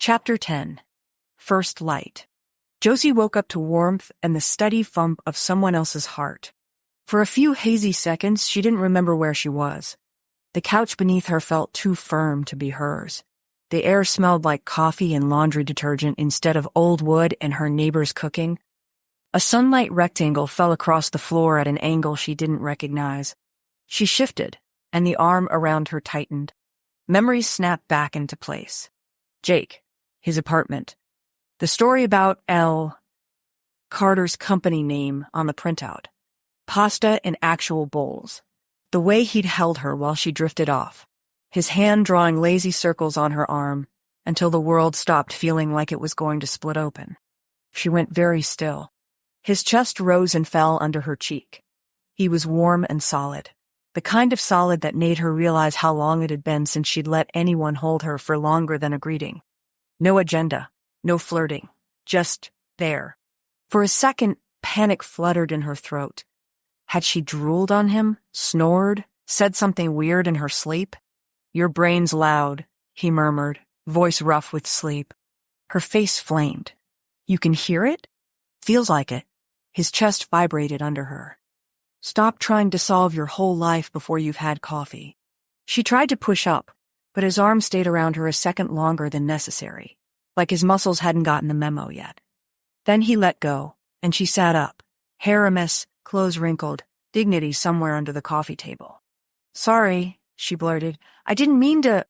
Chapter 10. First Light. Josie woke up to warmth and the steady thump of someone else's heart. For a few hazy seconds, she didn't remember where she was. The couch beneath her felt too firm to be hers. The air smelled like coffee and laundry detergent instead of old wood and her neighbor's cooking. A sunlight rectangle fell across the floor at an angle she didn't recognize. She shifted, and the arm around her tightened. Memories snapped back into place. Jake, his apartment. The story about L. Carter's company name on the printout. Pasta in actual bowls. The way he'd held her while she drifted off. His hand drawing lazy circles on her arm until the world stopped feeling like it was going to split open. She went very still. His chest rose and fell under her cheek. He was warm and solid. The kind of solid that made her realize how long it had been since she'd let anyone hold her for longer than a greeting. No agenda, no flirting, just there. For a second, panic fluttered in her throat. Had she drooled on him, snored, said something weird in her sleep? "Your brain's loud," he murmured, voice rough with sleep. Her face flamed. "You can hear it?" "Feels like it." His chest vibrated under her. "Stop trying to solve your whole life before you've had coffee." She tried to push up, but his arm stayed around her a second longer than necessary, like his muscles hadn't gotten the memo yet. Then he let go, and she sat up, hair a mess, clothes wrinkled, dignity somewhere under the coffee table. "Sorry," she blurted. "I didn't mean to—"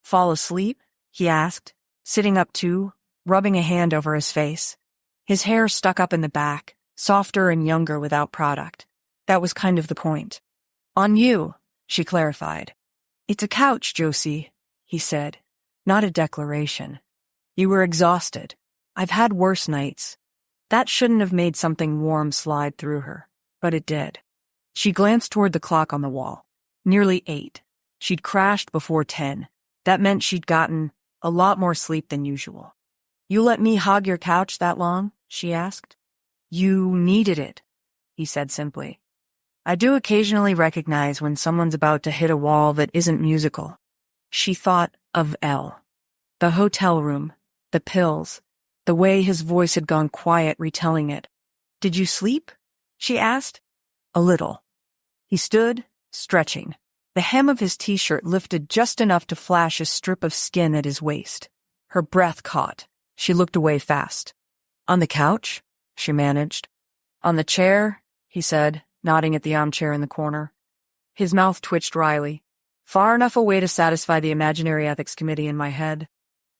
"Fall asleep?" he asked, sitting up too, rubbing a hand over his face. His hair stuck up in the back, softer and younger without product. That was kind of the point. "On you," she clarified. "It's a couch, Josie," he said, not a declaration. "You were exhausted. I've had worse nights." That shouldn't have made something warm slide through her, but it did. She glanced toward the clock on the wall. Nearly 8. She'd crashed before 10. That meant she'd gotten a lot more sleep than usual. "You let me hog your couch that long?" she asked. "You needed it," he said simply. "I do occasionally recognize when someone's about to hit a wall that isn't musical." She thought of L. The hotel room, the pills, the way his voice had gone quiet retelling it. "Did you sleep?" she asked. "A little." He stood, stretching. The hem of his t-shirt lifted just enough to flash a strip of skin at his waist. Her breath caught. She looked away fast. "On the couch?" she managed. "On the chair," he said, nodding at the armchair in the corner. His mouth twitched wryly. "Far enough away to satisfy the imaginary ethics committee in my head."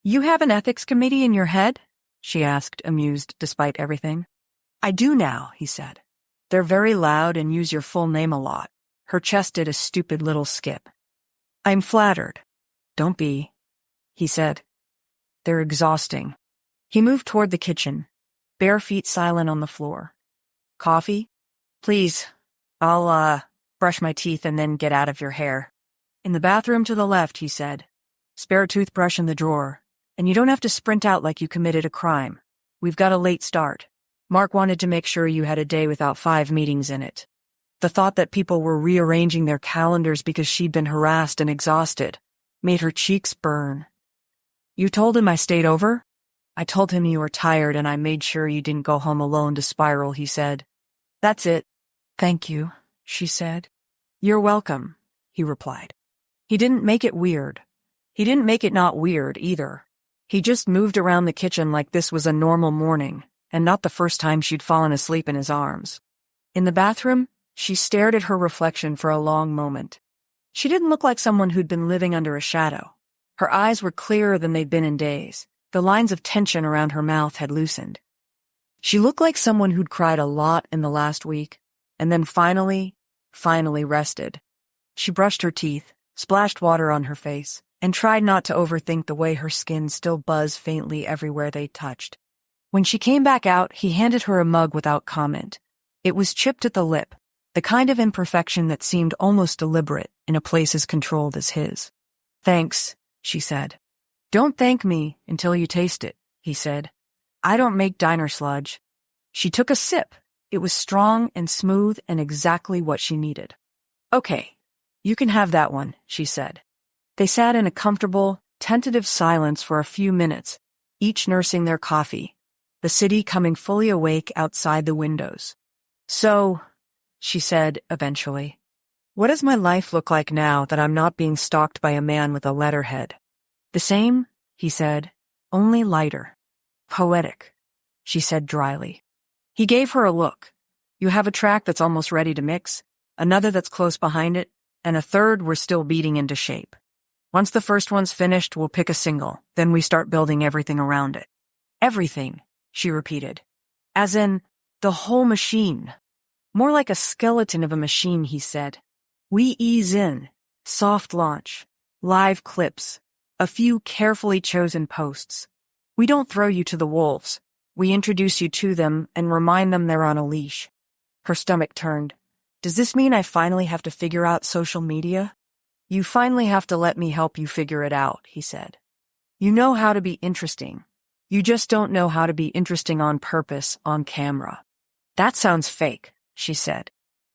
"You have an ethics committee in your head?" she asked, amused despite everything. "I do now," he said. "They're very loud and use your full name a lot." Her chest did a stupid little skip. "I'm flattered." "Don't be," he said. "They're exhausting." He moved toward the kitchen, bare feet silent on the floor. "Coffee?" "Please. I'll, brush my teeth and then get out of your hair." "In the bathroom to the left," he said. "Spare toothbrush in the drawer. And you don't have to sprint out like you committed a crime. We've got a late start. Mark wanted to make sure you had a day without 5 meetings in it." The thought that people were rearranging their calendars because she'd been harassed and exhausted made her cheeks burn. "You told him I stayed over?" "I told him you were tired and I made sure you didn't go home alone to spiral," he said. "That's it." "Thank you," she said. "You're welcome," he replied. He didn't make it weird. He didn't make it not weird, either. He just moved around the kitchen like this was a normal morning, and not the first time she'd fallen asleep in his arms. In the bathroom, she stared at her reflection for a long moment. She didn't look like someone who'd been living under a shadow. Her eyes were clearer than they'd been in days. The lines of tension around her mouth had loosened. She looked like someone who'd cried a lot in the last week, and then finally rested. She brushed her teeth, splashed water on her face, and tried not to overthink the way her skin still buzzed faintly everywhere they touched. When she came back out, he handed her a mug without comment. It was chipped at the lip, the kind of imperfection that seemed almost deliberate in a place as controlled as his. "Thanks," she said. "Don't thank me until you taste it," he said. "I don't make diner sludge." She took a sip. It was strong and smooth and exactly what she needed. "Okay, you can have that one," she said. They sat in a comfortable, tentative silence for a few minutes each nursing their coffee, the city coming fully awake outside the windows. "So," she said eventually, "what does my life look like now that I'm not being stalked by a man with a letterhead?" "The same," he said, "only lighter." "Poetic," she said dryly. He gave her a look. "You have a track that's almost ready to mix, another that's close behind it, and a third we're still beating into shape. Once the first one's finished, we'll pick a single, then we start building everything around it." "Everything," she repeated. "As in, the whole machine." "More like a skeleton of a machine," he said. "We ease in, soft launch, live clips, a few carefully chosen posts. We don't throw you to the wolves. We introduce you to them and remind them they're on a leash." Her stomach turned. "Does this mean I finally have to figure out social media?" "You finally have to let me help you figure it out," he said. "You know how to be interesting. You just don't know how to be interesting on purpose, on camera." "That sounds fake," she said.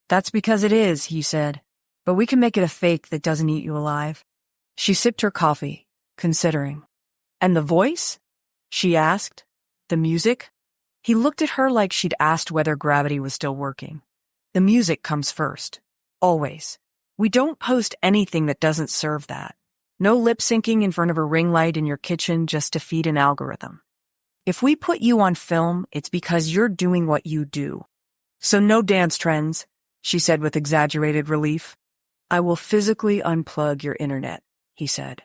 "That's because it is," he said. "But we can make it a fake that doesn't eat you alive." She sipped her coffee, considering. "And the voice?" she asked. "The music?" He looked at her like she'd asked whether gravity was still working. "The music comes first. Always. We don't post anything that doesn't serve that. No lip-syncing in front of a ring light in your kitchen just to feed an algorithm. If we put you on film, it's because you're doing what you do. So no dance trends," she said with exaggerated relief. "I will physically unplug your internet," he said.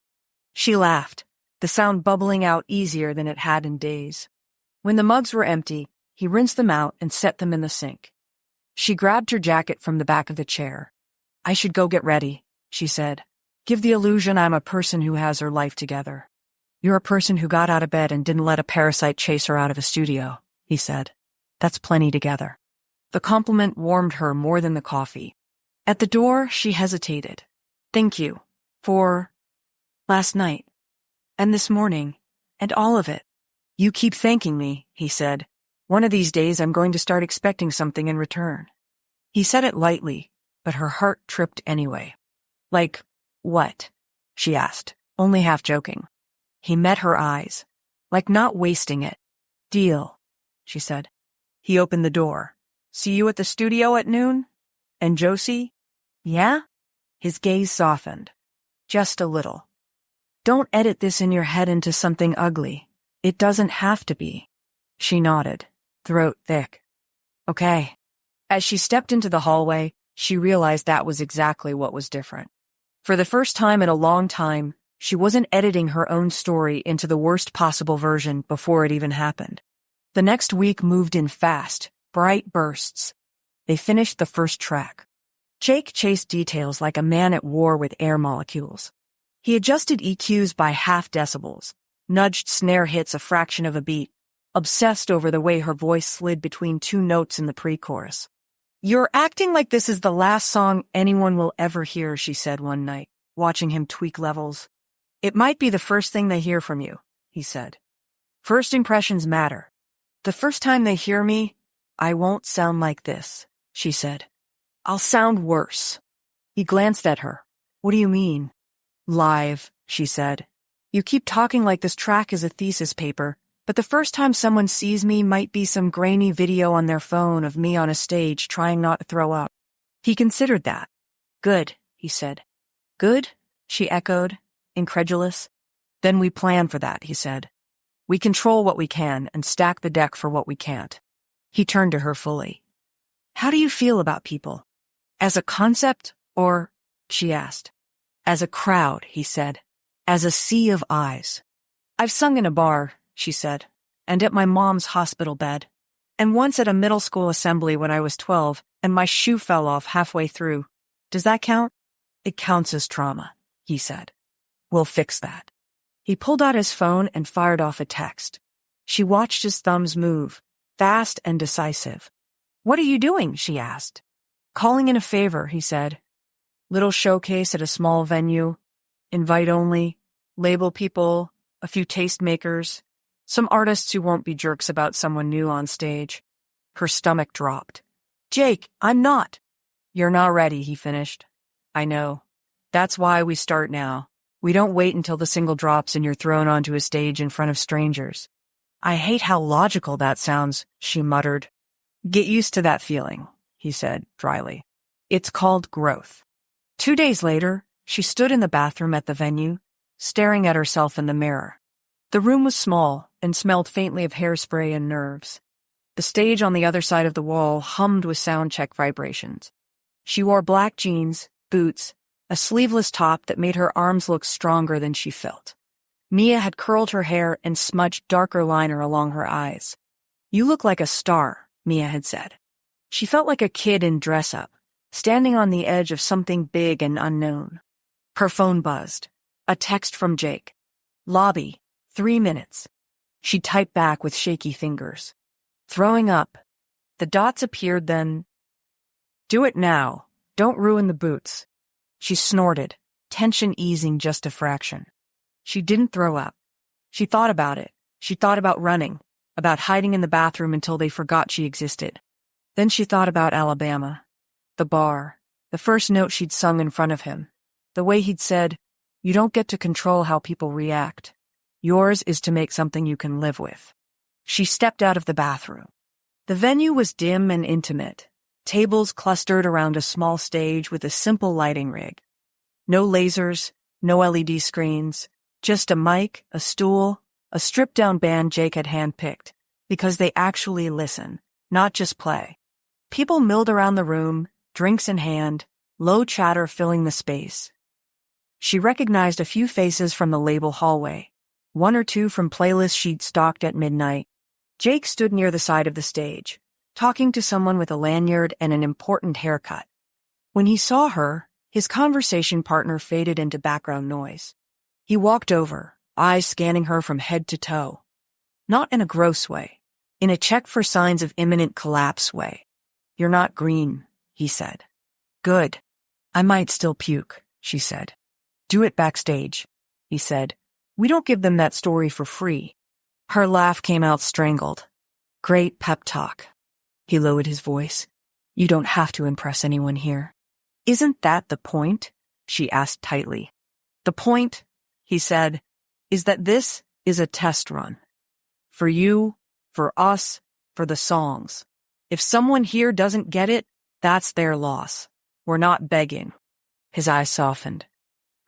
She laughed, the sound bubbling out easier than it had in days. When the mugs were empty, he rinsed them out and set them in the sink. She grabbed her jacket from the back of the chair. "I should go get ready," she said. "Give the illusion I'm a person who has her life together." "You're a person who got out of bed and didn't let a parasite chase her out of a studio," he said. "That's plenty together." The compliment warmed her more than the coffee. At the door, she hesitated. "Thank you. For last night. And this morning. And all of it." "You keep thanking me," he said. "One of these days I'm going to start expecting something in return." He said it lightly, but her heart tripped anyway. "Like, what?" she asked, only half joking. He met her eyes. "Like not wasting it." "Deal," she said. He opened the door. "See you at the studio at noon? And Josie?" "Yeah?" His gaze softened. "Just a little. Don't edit this in your head into something ugly. It doesn't have to be." She nodded, throat thick. "Okay." As she stepped into the hallway, she realized that was exactly what was different. For the first time in a long time, she wasn't editing her own story into the worst possible version before it even happened. The next week moved in fast, bright bursts. They finished the first track. Jake chased details like a man at war with air molecules. He adjusted EQs by half decibels, nudged snare hits a fraction of a beat, obsessed over the way her voice slid between two notes in the pre-chorus. "You're acting like this is the last song anyone will ever hear," she said one night, watching him tweak levels. "It might be the first thing they hear from you," he said. "First impressions matter. The first time they hear me, I won't sound like this," she said. "I'll sound worse." He glanced at her. "What do you mean?" "Live," she said. "You keep talking like this track is a thesis paper, but the first time someone sees me might be some grainy video on their phone of me on a stage trying not to throw up." He considered that. "Good," he said. "Good?" she echoed, incredulous. "Then we plan for that," he said. "We control what we can and stack the deck for what we can't." He turned to her fully. "How do you feel about people? As a concept, or?" she asked. "As a crowd," he said. "As a sea of eyes. I've sung in a bar," she said, "and at my mom's hospital bed. And once at a middle school assembly when I was 12, and my shoe fell off halfway through. Does that count?" "It counts as trauma," he said. "We'll fix that." He pulled out his phone and fired off a text. She watched his thumbs move, fast and decisive. "What are you doing?" she asked. "Calling in a favor," he said. "Little showcase at a small venue. Invite only. Label people. A few tastemakers. Some artists who won't be jerks about someone new on stage." Her stomach dropped. "Jake, I'm not." "You're not ready," he finished. "I know. That's why we start now. We don't wait until the single drops and you're thrown onto a stage in front of strangers. I hate how logical that sounds, she muttered. Get used to that feeling, he said dryly. It's called growth. 2 days later, she stood in the bathroom at the venue, staring at herself in the mirror. The room was small and smelled faintly of hairspray and nerves. The stage on the other side of the wall hummed with sound check vibrations. She wore black jeans, boots, a sleeveless top that made her arms look stronger than she felt. Mia had curled her hair and smudged darker liner along her eyes. You look like a star, Mia had said. She felt like a kid in dress-up, standing on the edge of something big and unknown. Her phone buzzed. A text from Jake. Lobby, 3 minutes. She typed back with shaky fingers. Throwing up. The dots appeared then. Do it now. Don't ruin the boots. She snorted, tension easing just a fraction. She didn't throw up. She thought about it. She thought about running, about hiding in the bathroom until they forgot she existed. Then she thought about Alabama. The bar, the first note she'd sung in front of him, the way he'd said, "You don't get to control how people react. Yours is to make something you can live with." She stepped out of the bathroom. The venue was dim and intimate, tables clustered around a small stage with a simple lighting rig. No lasers, no LED screens, just a mic, a stool, a stripped-down band Jake had handpicked, because they actually listen, not just play. People milled around the room, drinks in hand, low chatter filling the space. She recognized a few faces from the label hallway, 1 or 2 from playlists she'd stalked at midnight. Jake stood near the side of the stage, talking to someone with a lanyard and an important haircut. When he saw her, his conversation partner faded into background noise. He walked over, eyes scanning her from head to toe. Not in a gross way, in a check for signs of imminent collapse way. You're not green, he said. Good. I might still puke, she said. Do it backstage, he said. We don't give them that story for free. Her laugh came out strangled. Great pep talk. He lowered his voice. You don't have to impress anyone here. Isn't that the point? She asked tightly. The point, he said, is that this is a test run. For you, for us, for the songs. If someone here doesn't get it, that's their loss. We're not begging. His eyes softened.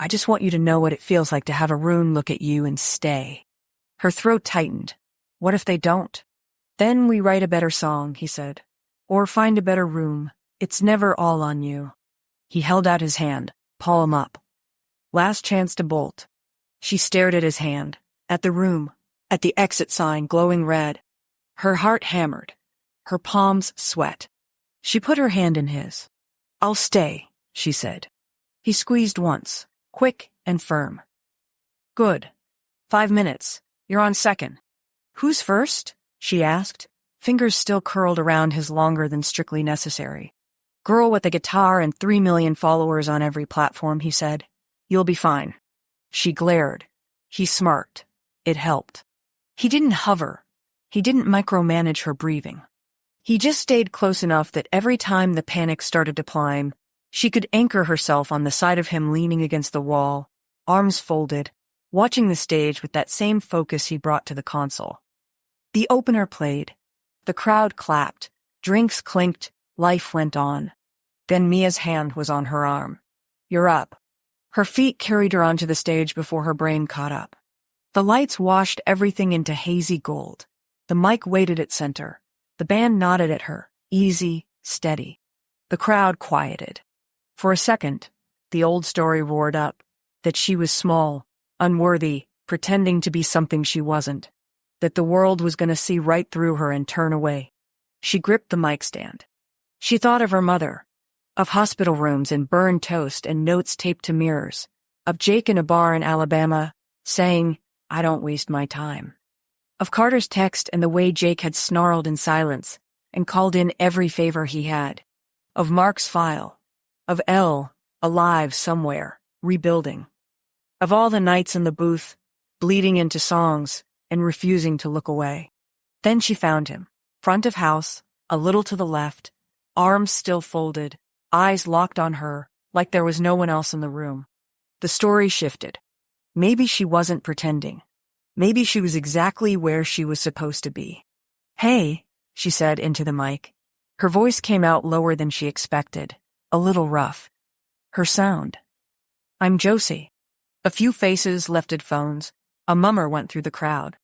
I just want you to know what it feels like to have a room look at you and stay. Her throat tightened. What if they don't? Then we write a better song, he said. Or find a better room. It's never all on you. He held out his hand, palm up. Last chance to bolt. She stared at his hand, at the room, at the exit sign glowing red. Her heart hammered. Her palms sweat. She put her hand in his. I'll stay, she said. He squeezed once, quick and firm. Good. 5 minutes. You're on second. Who's first? She asked, fingers still curled around his longer than strictly necessary. Girl with a guitar and 3 million followers on every platform, he said. You'll be fine. She glared. He smirked. It helped. He didn't hover. He didn't micromanage her breathing. He just stayed close enough that every time the panic started to climb, she could anchor herself on the side of him leaning against the wall, arms folded, watching the stage with that same focus he brought to the console. The opener played. The crowd clapped. Drinks clinked. Life went on. Then Mia's hand was on her arm. You're up. Her feet carried her onto the stage before her brain caught up. The lights washed everything into hazy gold. The mic waited at center. The band nodded at her, easy, steady. The crowd quieted. For a second, the old story roared up, that she was small, unworthy, pretending to be something she wasn't, that the world was going to see right through her and turn away. She gripped the mic stand. She thought of her mother, of hospital rooms and burned toast and notes taped to mirrors, of Jake in a bar in Alabama, saying, I don't waste my time. Of Carter's text and the way Jake had snarled in silence and called in every favor he had. Of Mark's file. Of Elle, alive somewhere, rebuilding. Of all the nights in the booth, bleeding into songs and refusing to look away. Then she found him, front of house, a little to the left, arms still folded, eyes locked on her, like there was no one else in the room. The story shifted. Maybe she wasn't pretending. Maybe she was exactly where she was supposed to be. "Hey," she said into the mic. Her voice came out lower than she expected, a little rough. Her sound. "I'm Josie." A few faces lifted phones. A mummer went through the crowd.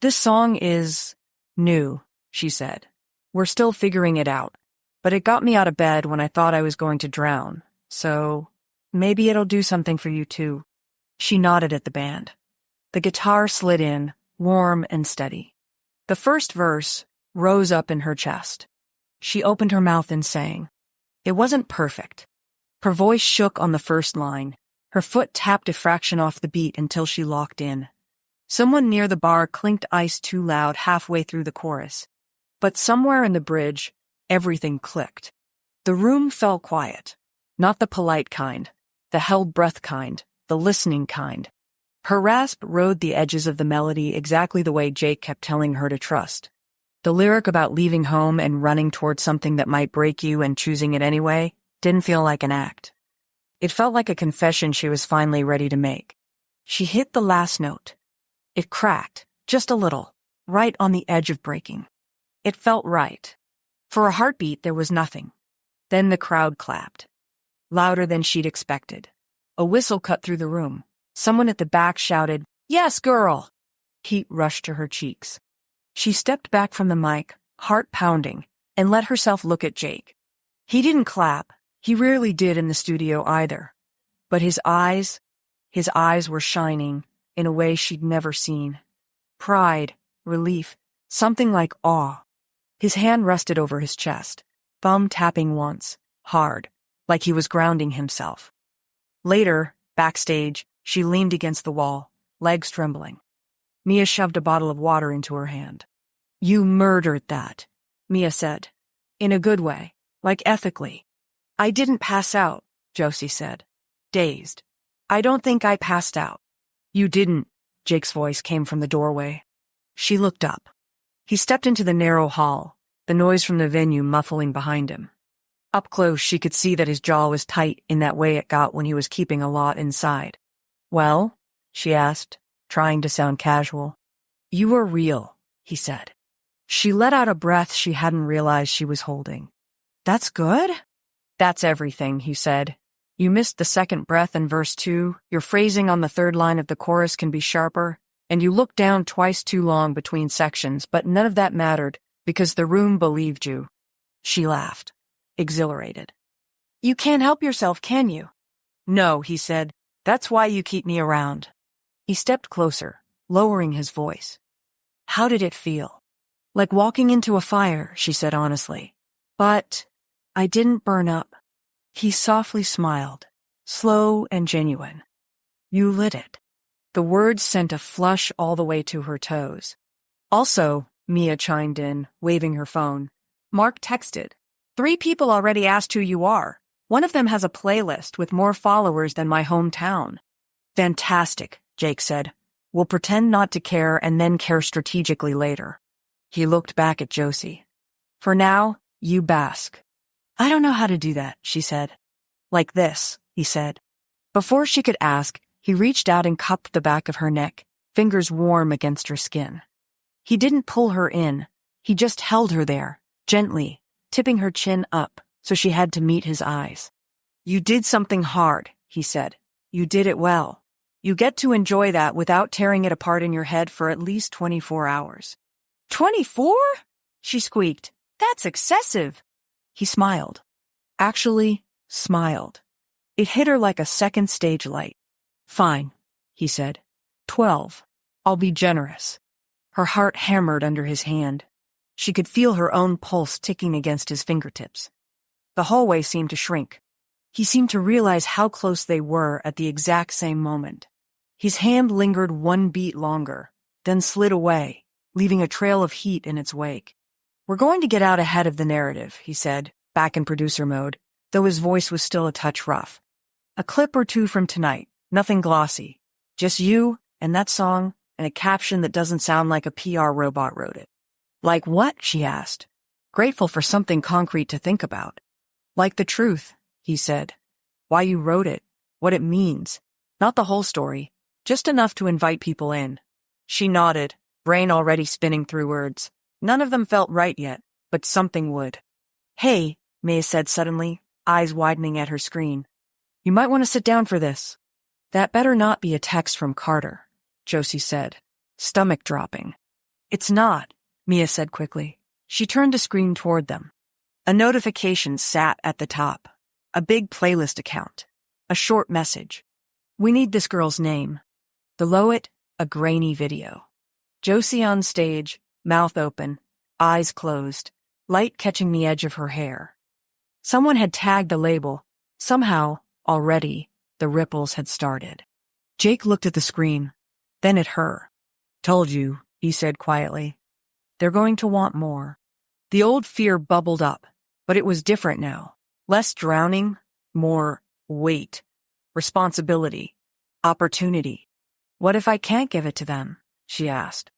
"This song is new," she said. "We're still figuring it out, but it got me out of bed when I thought I was going to drown, so maybe it'll do something for you too." She nodded at the band. The guitar slid in, warm and steady. The first verse rose up in her chest. She opened her mouth and sang. It wasn't perfect. Her voice shook on the first line. Her foot tapped a fraction off the beat until she locked in. Someone near the bar clinked ice too loud halfway through the chorus. But somewhere in the bridge, everything clicked. The room fell quiet. Not the polite kind, the held breath kind, the listening kind. Her rasp rode the edges of the melody exactly the way Jake kept telling her to trust. The lyric about leaving home and running towards something that might break you and choosing it anyway didn't feel like an act. It felt like a confession she was finally ready to make. She hit the last note. It cracked, just a little, right on the edge of breaking. It felt right. For a heartbeat, there was nothing. Then the crowd clapped. Louder than she'd expected. A whistle cut through the room. Someone at the back shouted, "Yes, girl!" Heat rushed to her cheeks. She stepped back from the mic, heart pounding, and let herself look at Jake. He didn't clap. He rarely did in the studio either. But his eyes were shining in a way she'd never seen. Pride, relief, something like awe. His hand rested over his chest, thumb tapping once, hard, like he was grounding himself. Later, backstage, she leaned against the wall, legs trembling. Mia shoved a bottle of water into her hand. "You murdered that," Mia said. In a good way, like ethically. "I didn't pass out," Josie said, dazed. "I don't think I passed out." "You didn't," Jake's voice came from the doorway. She looked up. He stepped into the narrow hall, the noise from the venue muffling behind him. Up close, she could see that his jaw was tight in that way it got when he was keeping a lot inside. "Well?" she asked, trying to sound casual. "You were real," he said. She let out a breath she hadn't realized she was holding. "That's good?" "That's everything," he said. "You missed the second breath in verse 2, your phrasing on the third line of the chorus can be sharper, and you looked down twice too long between sections, but none of that mattered, because the room believed you." She laughed, exhilarated. "You can't help yourself, can you?" "No," he said. "That's why you keep me around." He stepped closer, lowering his voice. "How did it feel?" "Like walking into a fire," she said honestly. "But I didn't burn up." He softly smiled, slow and genuine. "You lit it." The words sent a flush all the way to her toes. "Also," Mia chimed in, waving her phone, "Mark texted. 3 people already asked who you are. One of them has a playlist with more followers than my hometown." "Fantastic," Jake said. "We'll pretend not to care and then care strategically later." He looked back at Josie. "For now, you bask." "I don't know how to do that," she said. "Like this," he said. Before she could ask, he reached out and cupped the back of her neck, fingers warm against her skin. He didn't pull her in. He just held her there, gently, tipping her chin up so she had to meet his eyes. "You did something hard," he said. "You did it well. You get to enjoy that without tearing it apart in your head for at least 24 hours. 24? She squeaked. "That's excessive." He smiled. Actually, smiled. It hit her like a second stage light. "Fine," he said. 12. I'll be generous." Her heart hammered under his hand. She could feel her own pulse ticking against his fingertips. The hallway seemed to shrink. He seemed to realize how close they were at the exact same moment. His hand lingered 1 beat longer, then slid away, leaving a trail of heat in its wake. "We're going to get out ahead of the narrative," he said, back in producer mode, though his voice was still a touch rough. "A clip or 2 from tonight, nothing glossy. Just you and that song and a caption that doesn't sound like a PR robot wrote it." "Like what?" she asked, grateful for something concrete to think about. "Like the truth," he said. "Why you wrote it, what it means. Not the whole story, Just enough to invite people in. She nodded, brain already spinning through words. None of them felt right yet, but something would. Hey, Mia said suddenly, eyes widening at her screen. You might want to sit down for this. That better not be a text from Carter, Josie said, stomach dropping. It's not, Mia said quickly. She turned the screen toward them. A notification sat at the top. A big playlist account. A short message. We need this girl's name. Below it, a grainy video. Josie on stage, mouth open, eyes closed, light catching the edge of her hair. Someone had tagged the label. Somehow, already, the ripples had started. Jake looked at the screen, then at her. Told you, he said quietly. They're going to want more. The old fear bubbled up, but it was different now. Less drowning, more weight, responsibility, opportunity. What if I can't give it to them? She asked.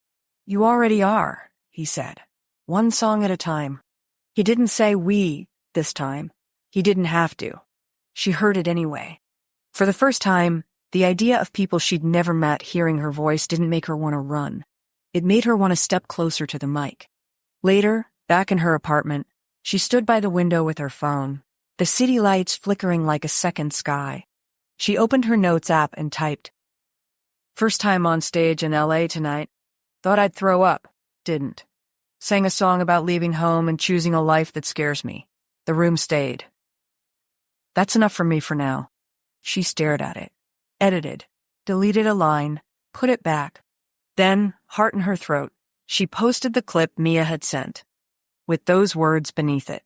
You already are, he said. One song at a time. He didn't say we this time. He didn't have to. She heard it anyway. For the first time, the idea of people she'd never met hearing her voice didn't make her want to run. It made her want to step closer to the mic. Later, back in her apartment, she stood by the window with her phone, the city lights flickering like a second sky. She opened her notes app and typed, First time on stage in LA tonight. Thought I'd throw up. Didn't. Sang a song about leaving home and choosing a life that scares me. The room stayed. That's enough for me for now. She stared at it. Edited. Deleted a line. Put it back. Then, heart in her throat, she posted the clip Mia had sent, with those words beneath it,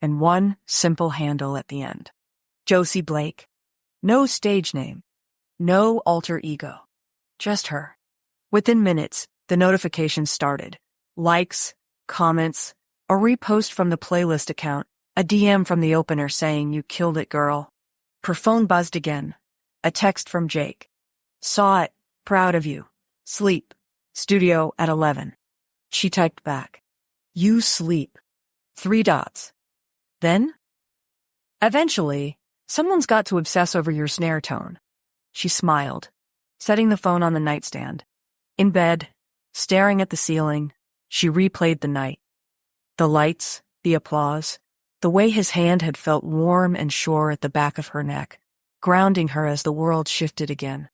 and one simple handle at the end. Josie Blake. No stage name. No alter ego. Just her. Within minutes, the notifications started. Likes, comments, a repost from the playlist account, a DM from the opener saying you killed it, girl. Her phone buzzed again. A text from Jake. Saw it. Proud of you. Sleep. Studio at 11. She typed back. You sleep. 3 dots. Then? Eventually, someone's got to obsess over your snare tone. She smiled, setting the phone on the nightstand. In bed, staring at the ceiling, she replayed the night. The lights, the applause, the way his hand had felt warm and sure at the back of her neck, grounding her as the world shifted again.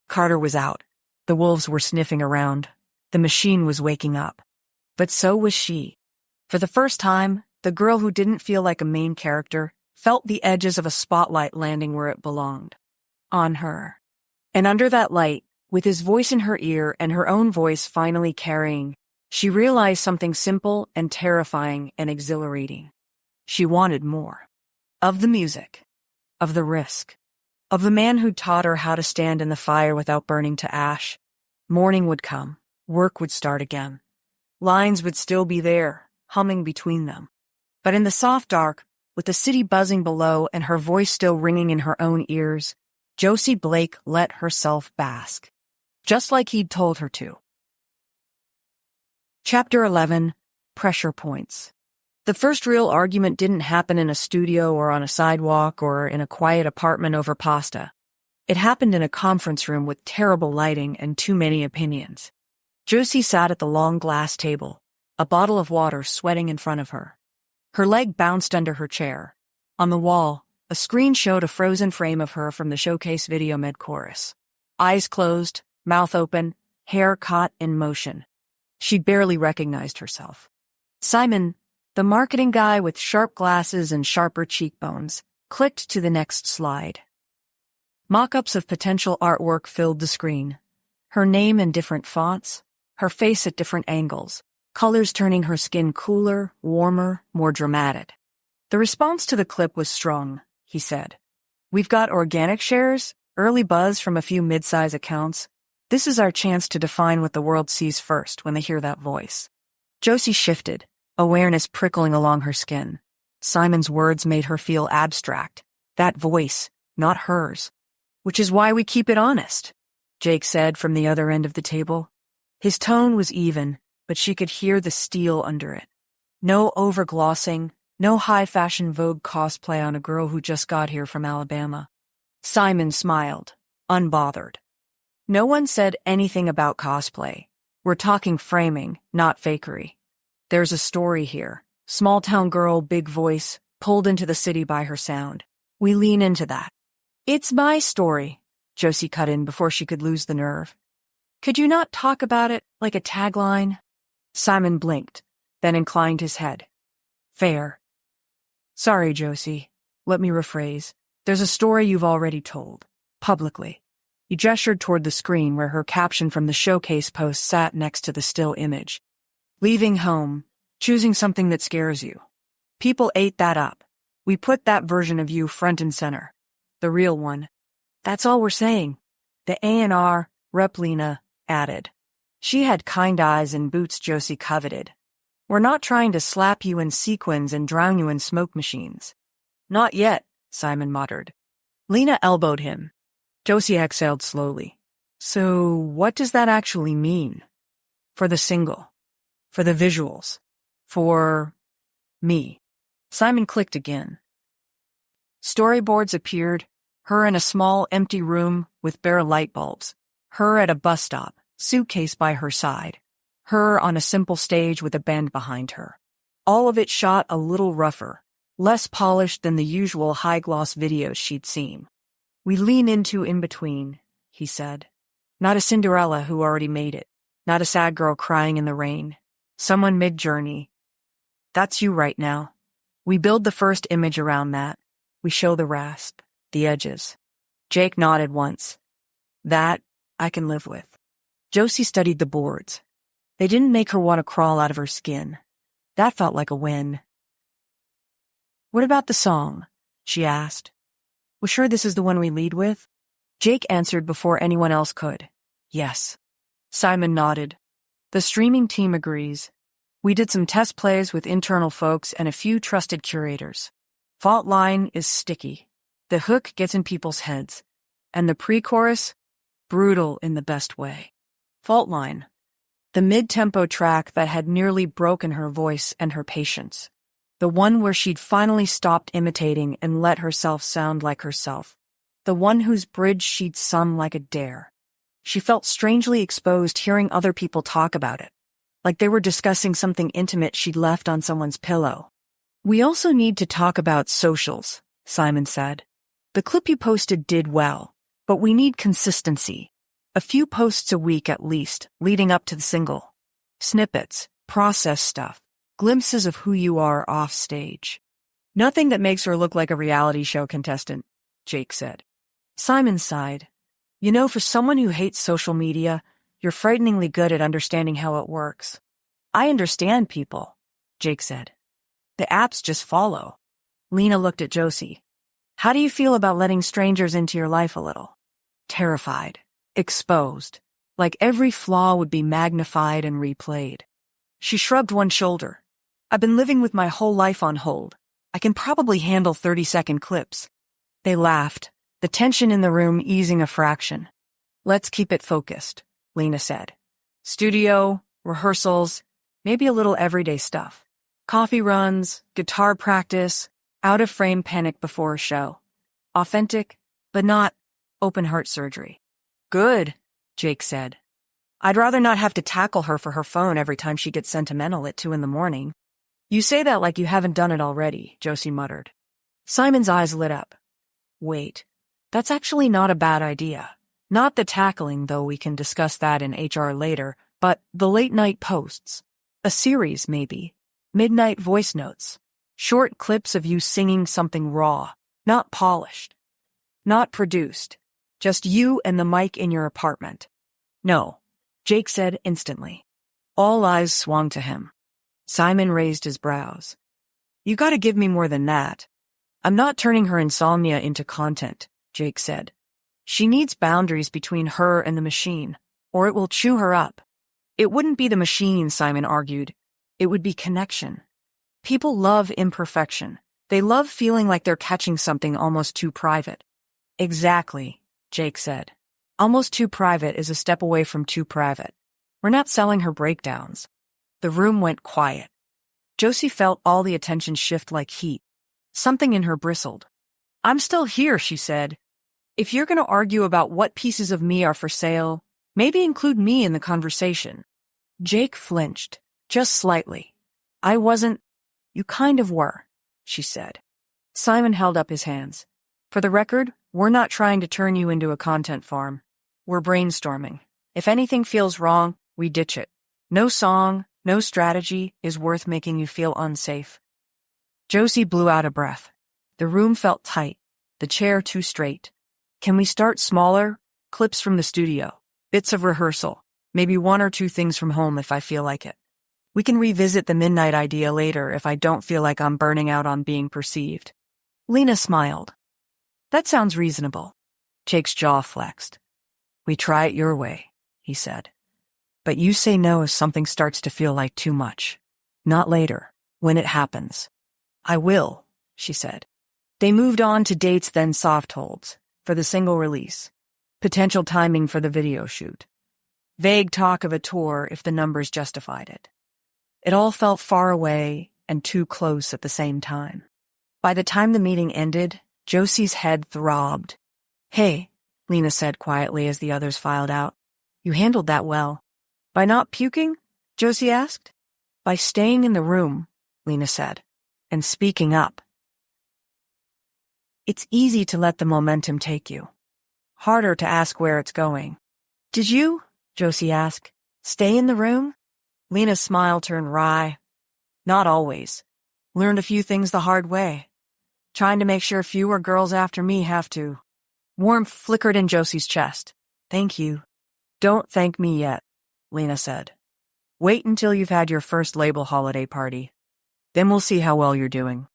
Carter was out. The wolves were sniffing around. The machine was waking up. But so was she. For the first time, the girl who didn't feel like a main character felt the edges of a spotlight landing where it belonged. On her. And under that light, with his voice in her ear and her own voice finally carrying, she realized something simple and terrifying and exhilarating. She wanted more. Of the music. Of the risk. Of the man who'd taught her how to stand in the fire without burning to ash. Morning would come. Work would start again. Lines would still be there, humming between them. But in the soft dark, with the city buzzing below and her voice still ringing in her own ears, Josie Blake let herself bask. Just like he'd told her to. Chapter 11. Pressure Points. The first real argument didn't happen in a studio or on a sidewalk or in a quiet apartment over pasta. It happened in a conference room with terrible lighting and too many opinions. Josie sat at the long glass table, a bottle of water sweating in front of her. Her leg bounced under her chair. On the wall, a screen showed a frozen frame of her from the showcase video mid-chorus. Eyes closed, mouth open, hair caught in motion. She barely recognized herself. Simon, the marketing guy with sharp glasses and sharper cheekbones, clicked to the next slide. Mock-ups of potential artwork filled the screen. Her name in different fonts, her face at different angles, colors turning her skin cooler, warmer, more dramatic. The response to the clip was strong, he said. We've got organic shares, early buzz from a few mid-size accounts. This is our chance to define what the world sees first when they hear that voice. Josie shifted, awareness prickling along her skin. Simon's words made her feel abstract. That voice, not hers. Which is why we keep it honest, Jake said from the other end of the table. His tone was even, but she could hear the steel under it. No overglossing, no high-fashion Vogue cosplay on a girl who just got here from Alabama. Simon smiled, unbothered. No one said anything about cosplay. We're talking framing, not fakery. There's a story here. Small town girl, big voice, pulled into the city by her sound. We lean into that. It's my story, Josie cut in before she could lose the nerve. Could you not talk about it like a tagline? Simon blinked, then inclined his head. Fair. Sorry, Josie. Let me rephrase. There's a story you've already told. Publicly. He gestured toward the screen where her caption from the showcase post sat next to the still image. Leaving home. Choosing something that scares you. People ate that up. We put that version of you front and center. The real one. That's all we're saying. The A&R, Rep Lena, added. She had kind eyes and boots Josie coveted. We're not trying to slap you in sequins and drown you in smoke machines. Not yet, Simon muttered. Lena elbowed him. Josie exhaled slowly. So what does that actually mean? For the single. For the visuals. For me. Simon clicked again. Storyboards appeared, her in a small, empty room with bare light bulbs, her at a bus stop, suitcase by her side, her on a simple stage with a band behind her. All of it shot a little rougher, less polished than the usual high-gloss videos she'd seen. We lean into in between, he said. Not a Cinderella who already made it, not a sad girl crying in the rain, someone mid-journey. That's you right now. We build the first image around that. We show the rasp, the edges. Jake nodded once. That I can live with. Josie studied the boards. They didn't make her want to crawl out of her skin. That felt like a win. What about the song? She asked. We're sure this is the one we lead with? Jake answered before anyone else could. Yes. Simon nodded. The streaming team agrees. We did some test plays with internal folks and a few trusted curators. Fault line is sticky. The hook gets in people's heads. And the pre-chorus? Brutal in the best way. Fault line. The mid-tempo track that had nearly broken her voice and her patience. The one where she'd finally stopped imitating and let herself sound like herself. The one whose bridge she'd sung like a dare. She felt strangely exposed hearing other people talk about it. Like they were discussing something intimate she'd left on someone's pillow. We also need to talk about socials, Simon said. The clip you posted did well, but we need consistency. A few posts a week at least, leading up to the single. Snippets, process stuff, glimpses of who you are off stage. Nothing that makes her look like a reality show contestant, Jake said. Simon sighed. You know, for someone who hates social media, you're frighteningly good at understanding how it works. I understand people, Jake said. The apps just follow. Lena looked at Josie. How do you feel about letting strangers into your life a little? Terrified. Exposed. Like every flaw would be magnified and replayed. She shrugged one shoulder. I've been living with my whole life on hold. I can probably handle 30-second clips. They laughed, the tension in the room easing a fraction. Let's keep it focused, Lena said. Studio, rehearsals, maybe a little everyday stuff. Coffee runs, guitar practice, out-of-frame panic before a show. Authentic, but not open-heart surgery. Good, Jake said. I'd rather not have to tackle her for her phone every time she gets sentimental at 2 a.m. You say that like you haven't done it already, Josie muttered. Simon's eyes lit up. Wait, that's actually not a bad idea. Not the tackling, though we can discuss that in HR later, but the late-night posts. A series, maybe. Midnight voice notes. Short clips of you singing something raw, not polished. Not produced. Just you and the mic in your apartment. No, Jake said instantly. All eyes swung to him. Simon raised his brows. You gotta give me more than that. I'm not turning her insomnia into content, Jake said. She needs boundaries between her and the machine, or it will chew her up. It wouldn't be the machine, Simon argued. It would be connection. People love imperfection. They love feeling like they're catching something almost too private. Exactly, Jake said. Almost too private is a step away from too private. We're not selling her breakdowns. The room went quiet. Josie felt all the attention shift like heat. Something in her bristled. I'm still here, she said. If you're going to argue about what pieces of me are for sale, maybe include me in the conversation. Jake flinched, just slightly. I wasn't. You kind of were, she said. Simon held up his hands. For the record, we're not trying to turn you into a content farm. We're brainstorming. If anything feels wrong, we ditch it. No song, no strategy is worth making you feel unsafe. Josie blew out a breath. The room felt tight, the chair too straight. Can we start smaller? Clips from the studio, bits of rehearsal, maybe one or two things from home if I feel like it. We can revisit the midnight idea later if I don't feel like I'm burning out on being perceived. Lena smiled. That sounds reasonable. Jake's jaw flexed. We try it your way, he said. But you say no if something starts to feel like too much. Not later, when it happens. I will, she said. They moved on to dates then soft holds, for the single release. Potential timing for the video shoot. Vague talk of a tour if the numbers justified it. It all felt far away and too close at the same time. By the time the meeting ended, Josie's head throbbed. Hey, Lena said quietly as the others filed out. You handled that well. By not puking? Josie asked. By staying in the room, Lena said, and speaking up. It's easy to let the momentum take you. Harder to ask where it's going. Did you, Josie asked, stay in the room? Lena's smile turned wry. Not always. Learned a few things the hard way. Trying to make sure fewer girls after me have to. Warmth flickered in Josie's chest. Thank you. Don't thank me yet, Lena said. Wait until you've had your first label holiday party. Then we'll see how well you're doing.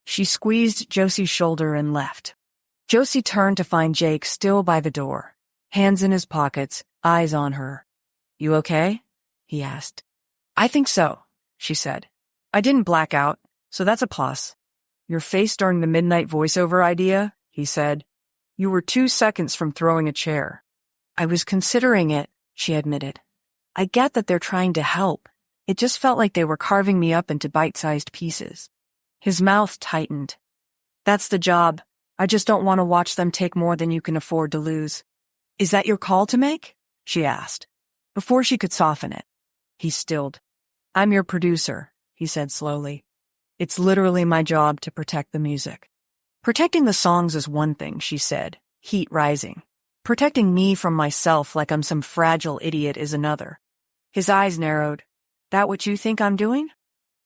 She squeezed Josie's shoulder and left. Josie turned to find Jake still by the door, hands in his pockets, eyes on her. You okay? He asked. I think so, she said. I didn't black out, so that's a plus. Your face during the midnight voiceover idea, he said. You were 2 seconds from throwing a chair. I was considering it, she admitted. I get that they're trying to help. It just felt like they were carving me up into bite-sized pieces. His mouth tightened. That's the job. I just don't want to watch them take more than you can afford to lose. Is that your call to make? She asked. Before she could soften it, he stilled. I'm your producer, he said slowly. It's literally my job to protect the music. Protecting the songs is one thing, she said, heat rising. Protecting me from myself like I'm some fragile idiot is another. His eyes narrowed. That what you think I'm doing?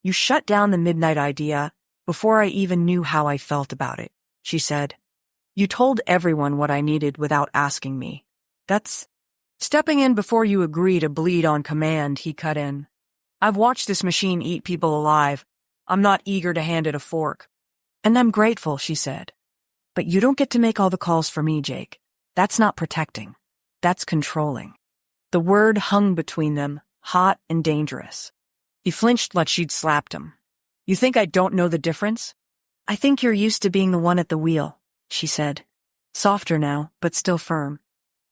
You shut down the midnight idea before I even knew how I felt about it, she said. You told everyone what I needed without asking me. That's stepping in before you agree to bleed on command, he cut in. I've watched this machine eat people alive. I'm not eager to hand it a fork. And I'm grateful, she said. But you don't get to make all the calls for me, Jake. That's not protecting. That's controlling. The word hung between them, hot and dangerous. He flinched like she'd slapped him. You think I don't know the difference? I think you're used to being the one at the wheel, she said. Softer now, but still firm.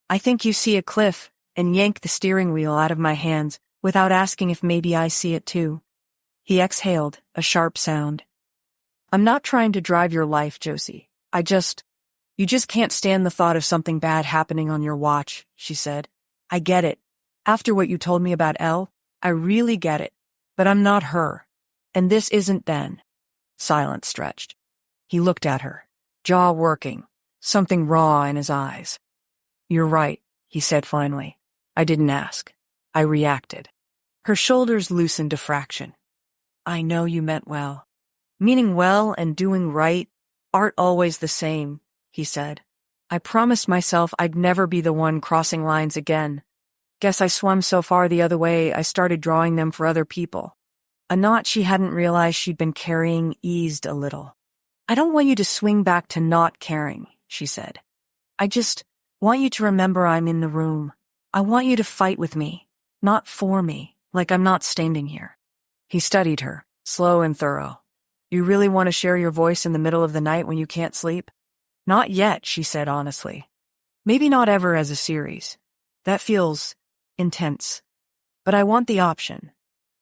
I think you see a cliff and yank the steering wheel out of my hands without asking if maybe I see it too. He exhaled, a sharp sound. I'm not trying to drive your life, Josie. You just can't stand the thought of something bad happening on your watch, she said. I get it. After what you told me about Elle, I really get it. But I'm not her. And this isn't then. Silence stretched. He looked at her, jaw working, something raw in his eyes. You're right, he said finally. I didn't ask. I reacted. Her shoulders loosened a fraction. I know you meant well. Meaning well and doing right aren't always the same, he said. I promised myself I'd never be the one crossing lines again. Guess I swum so far the other way I started drawing them for other people. A knot she hadn't realized she'd been carrying eased a little. I don't want you to swing back to not caring, she said. I just want you to remember I'm in the room. I want you to fight with me, not for me, like I'm not standing here. He studied her, slow and thorough. You really want to share your voice in the middle of the night when you can't sleep? Not yet, she said honestly. Maybe not ever as a series. That feels intense. But I want the option.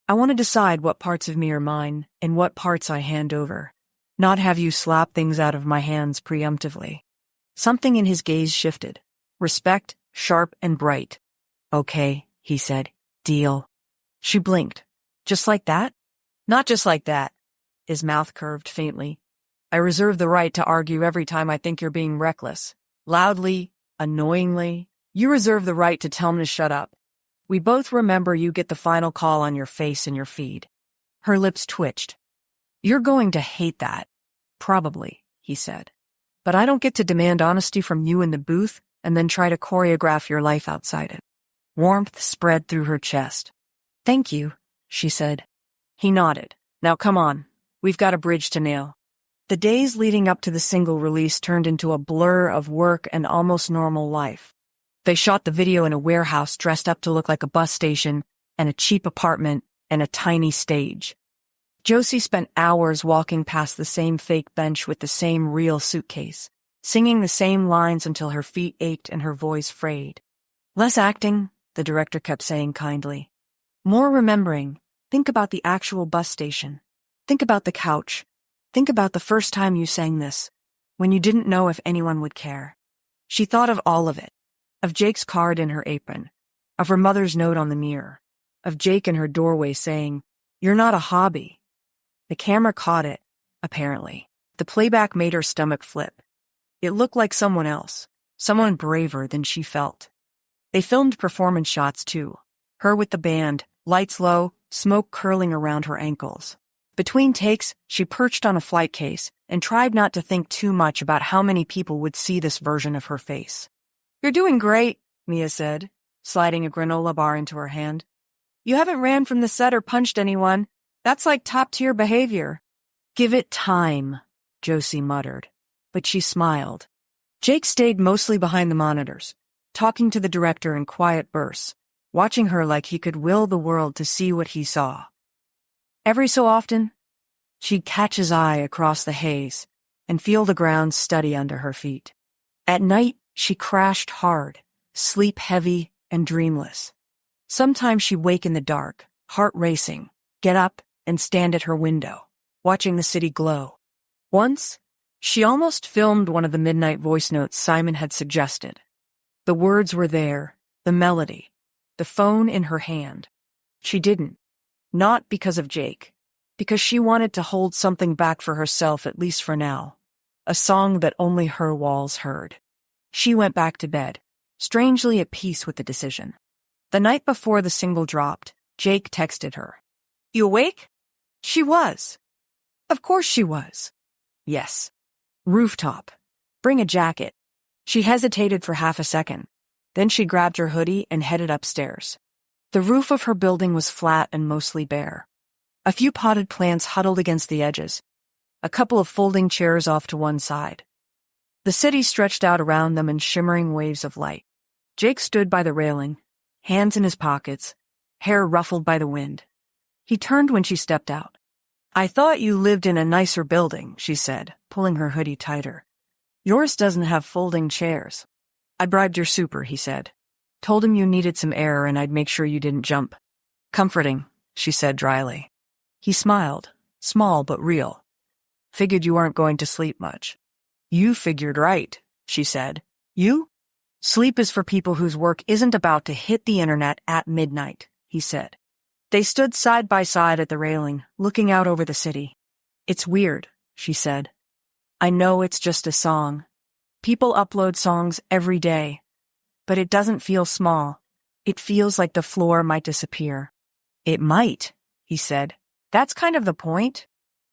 I want to decide what parts of me are mine and what parts I hand over. Not have you slap things out of my hands preemptively. Something in his gaze shifted. Respect, sharp and bright. Okay, he said. Deal. She blinked. Just like that? Not just like that. His mouth curved faintly. I reserve the right to argue every time I think you're being reckless. Loudly, annoyingly. You reserve the right to tell me to shut up. We both remember you get the final call on your face in your feed. Her lips twitched. You're going to hate that. Probably, he said. But I don't get to demand honesty from you in the booth and then try to choreograph your life outside it. Warmth spread through her chest. Thank you, she said. He nodded. Now come on. We've got a bridge to nail. The days leading up to the single release turned into a blur of work and almost normal life. They shot the video in a warehouse dressed up to look like a bus station and a cheap apartment and a tiny stage. Josie spent hours walking past the same fake bench with the same real suitcase, singing the same lines until her feet ached and her voice frayed. Less acting, the director kept saying kindly. More remembering. Think about the actual bus station. Think about the couch. Think about the first time you sang this, when you didn't know if anyone would care. She thought of all of it. Of Jake's card in her apron. Of her mother's note on the mirror. Of Jake in her doorway saying, "You're not a hobby." The camera caught it, apparently. The playback made her stomach flip. It looked like someone else, someone braver than she felt. They filmed performance shots too. Her with the band, lights low, smoke curling around her ankles. Between takes, she perched on a flight case and tried not to think too much about how many people would see this version of her face. You're doing great, Mia said, sliding a granola bar into her hand. You haven't ran from the set or punched anyone. That's like top-tier behavior. Give it time, Josie muttered, but she smiled. Jake stayed mostly behind the monitors, talking to the director in quiet bursts, watching her like he could will the world to see what he saw. Every so often, she'd catch his eye across the haze and feel the ground steady under her feet. At night, she crashed hard, sleep heavy and dreamless. Sometimes she'd wake in the dark, heart racing, get up and stand at her window, watching the city glow. Once, she almost filmed one of the midnight voice notes Simon had suggested. The words were there, the melody, the phone in her hand. She didn't. Not because of Jake, because she wanted to hold something back for herself, at least for now. A song that only her walls heard. She went back to bed, strangely at peace with the decision. The night before the single dropped, Jake texted her. You awake? She was. Of course she was. Yes. Rooftop. Bring a jacket. She hesitated for half a second. Then she grabbed her hoodie and headed upstairs. The roof of her building was flat and mostly bare. A few potted plants huddled against the edges. A couple of folding chairs off to one side. The city stretched out around them in shimmering waves of light. Jake stood by the railing, hands in his pockets, hair ruffled by the wind. He turned when she stepped out. I thought you lived in a nicer building, she said, pulling her hoodie tighter. Yours doesn't have folding chairs. I bribed your super, he said. Told him you needed some air and I'd make sure you didn't jump. Comforting, she said dryly. He smiled, small but real. Figured you aren't going to sleep much. You figured right, she said. You? Sleep is for people whose work isn't about to hit the internet at midnight, he said. They stood side by side at the railing, looking out over the city. It's weird, she said. I know it's just a song. People upload songs every day. But it doesn't feel small. It feels like the floor might disappear. It might, he said. That's kind of the point.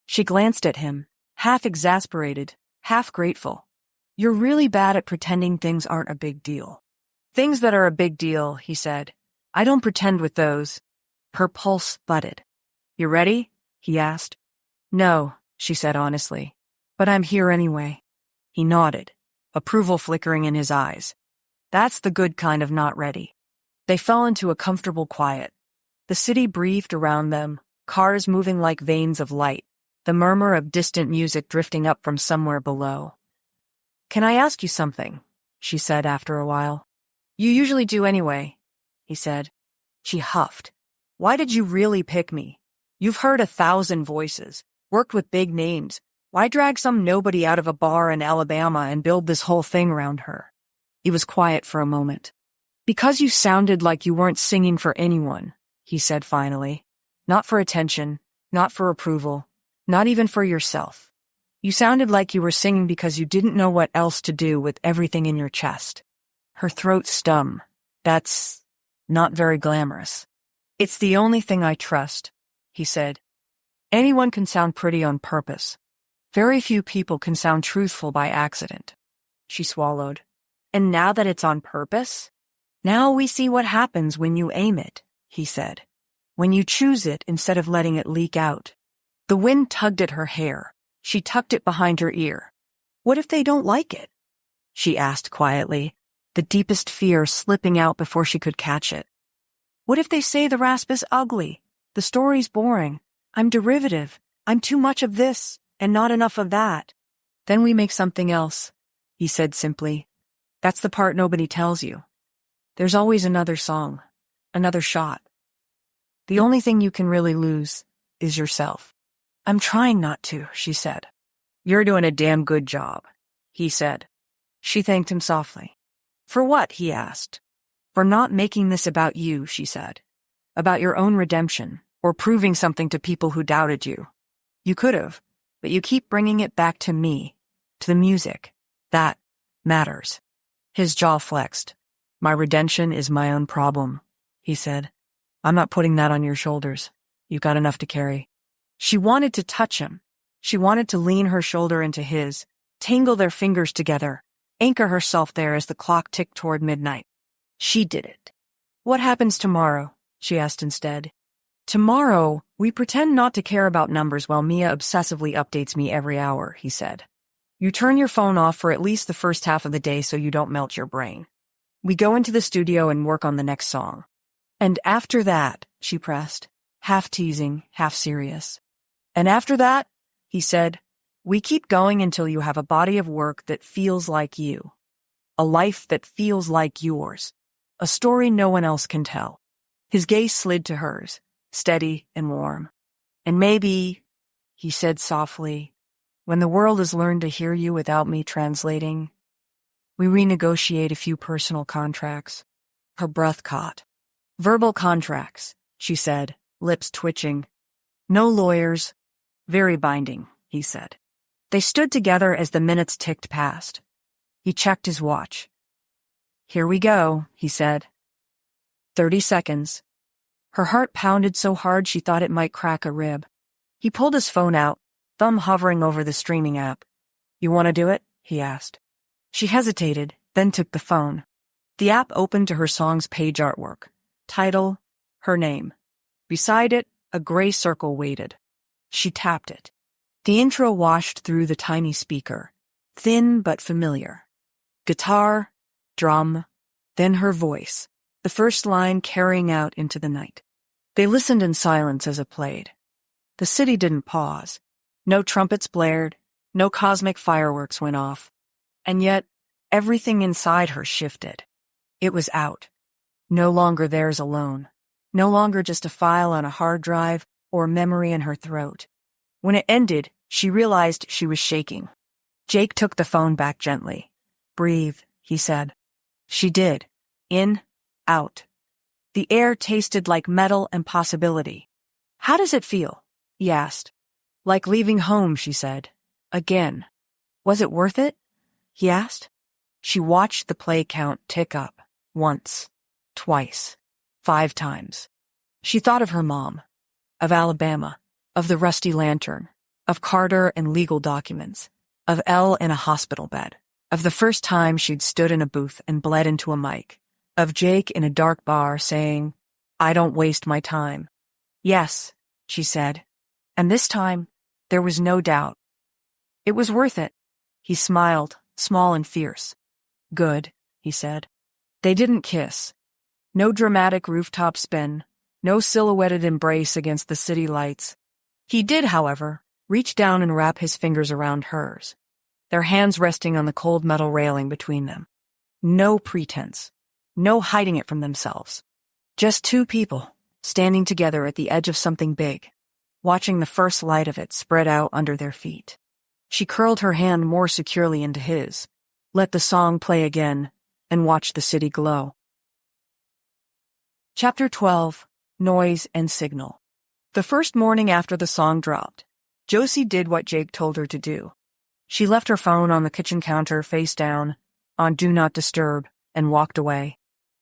She glanced at him, half exasperated, half grateful. You're really bad at pretending things aren't a big deal. Things that are a big deal, he said. I don't pretend with those. Her pulse thudded. You ready? He asked. No, she said honestly. But I'm here anyway. He nodded, approval flickering in his eyes. That's the good kind of not ready. They fell into a comfortable quiet. The city breathed around them, cars moving like veins of light, the murmur of distant music drifting up from somewhere below. Can I ask you something? She said after a while. You usually do anyway, he said. She huffed. Why did you really pick me? You've heard 1,000 voices, worked with big names. Why drag some nobody out of a bar in Alabama and build this whole thing around her? He was quiet for a moment. Because you sounded like you weren't singing for anyone, he said finally. Not for attention, not for approval, not even for yourself. You sounded like you were singing because you didn't know what else to do with everything in your chest. Her throat stum. That's not very glamorous. It's the only thing I trust, he said. Anyone can sound pretty on purpose. Very few people can sound truthful by accident. She swallowed. And now that it's on purpose? Now we see what happens when you aim it, he said. When you choose it instead of letting it leak out. The wind tugged at her hair. She tucked it behind her ear. What if they don't like it? She asked quietly, the deepest fear slipping out before she could catch it. What if they say the rasp is ugly? The story's boring. I'm derivative. I'm too much of this and not enough of that. Then we make something else, he said simply. That's the part nobody tells you. There's always another song, another shot. The only thing you can really lose is yourself. I'm trying not to, she said. You're doing a damn good job, he said. She thanked him softly. For what? He asked. For not making this about you, she said. About your own redemption, or proving something to people who doubted you. You could have, but you keep bringing it back to me, to the music. That matters. His jaw flexed. My redemption is my own problem, he said. I'm not putting that on your shoulders. You've got enough to carry. She wanted to touch him. She wanted to lean her shoulder into his, tangle their fingers together, anchor herself there as the clock ticked toward midnight. She did it. What happens tomorrow? She asked instead. Tomorrow, we pretend not to care about numbers while Mia obsessively updates me every hour, he said. You turn your phone off for at least the first half of the day so you don't melt your brain. We go into the studio and work on the next song. And after that, she pressed, half teasing, half serious. And after that, he said, we keep going until you have a body of work that feels like you. A life that feels like yours. A story no one else can tell. His gaze slid to hers, steady and warm. And maybe, he said softly, when the world has learned to hear you without me translating, we renegotiate a few personal contracts. Her breath caught. Verbal contracts, she said, lips twitching. No lawyers. Very binding, he said. They stood together as the minutes ticked past. He checked his watch. Here we go, he said. 30 seconds. Her heart pounded so hard she thought it might crack a rib. He pulled his phone out, thumb hovering over the streaming app. You want to do it? He asked. She hesitated, then took the phone. The app opened to her song's page artwork. Title, her name. Beside it, a gray circle waited. She tapped it. The intro washed through the tiny speaker, thin but familiar. Guitar, drum, then her voice, the first line carrying out into the night. They listened in silence as it played. The city didn't pause. No trumpets blared, no cosmic fireworks went off. And yet, everything inside her shifted. It was out. No longer theirs alone. No longer just a file on a hard drive or a memory in her throat. When it ended, she realized she was shaking. Jake took the phone back gently. Breathe, he said. She did. In, out. The air tasted like metal and possibility. How does it feel? He asked. Like leaving home, she said. Again. Was it worth it? He asked. She watched the play count tick up. Once. Twice. 5 times. She thought of her mom. Of Alabama. Of the rusty lantern. Of Carter and legal documents. Of Elle in a hospital bed. Of the first time she'd stood in a booth and bled into a mic. Of Jake in a dark bar saying, I don't waste my time. Yes, she said. And this time, there was no doubt. It was worth it. He smiled, small and fierce. Good, he said. They didn't kiss. No dramatic rooftop spin. No silhouetted embrace against the city lights. He did, however, reach down and wrap his fingers around hers, their hands resting on the cold metal railing between them. No pretense. No hiding it from themselves. Just 2 people, standing together at the edge of something big, watching the first light of it spread out under their feet. She curled her hand more securely into his, let the song play again, and watched the city glow. Chapter 12. Noise and Signal. The first morning after the song dropped, Josie did what Jake told her to do. She left her phone on the kitchen counter face down, on Do Not Disturb, and walked away.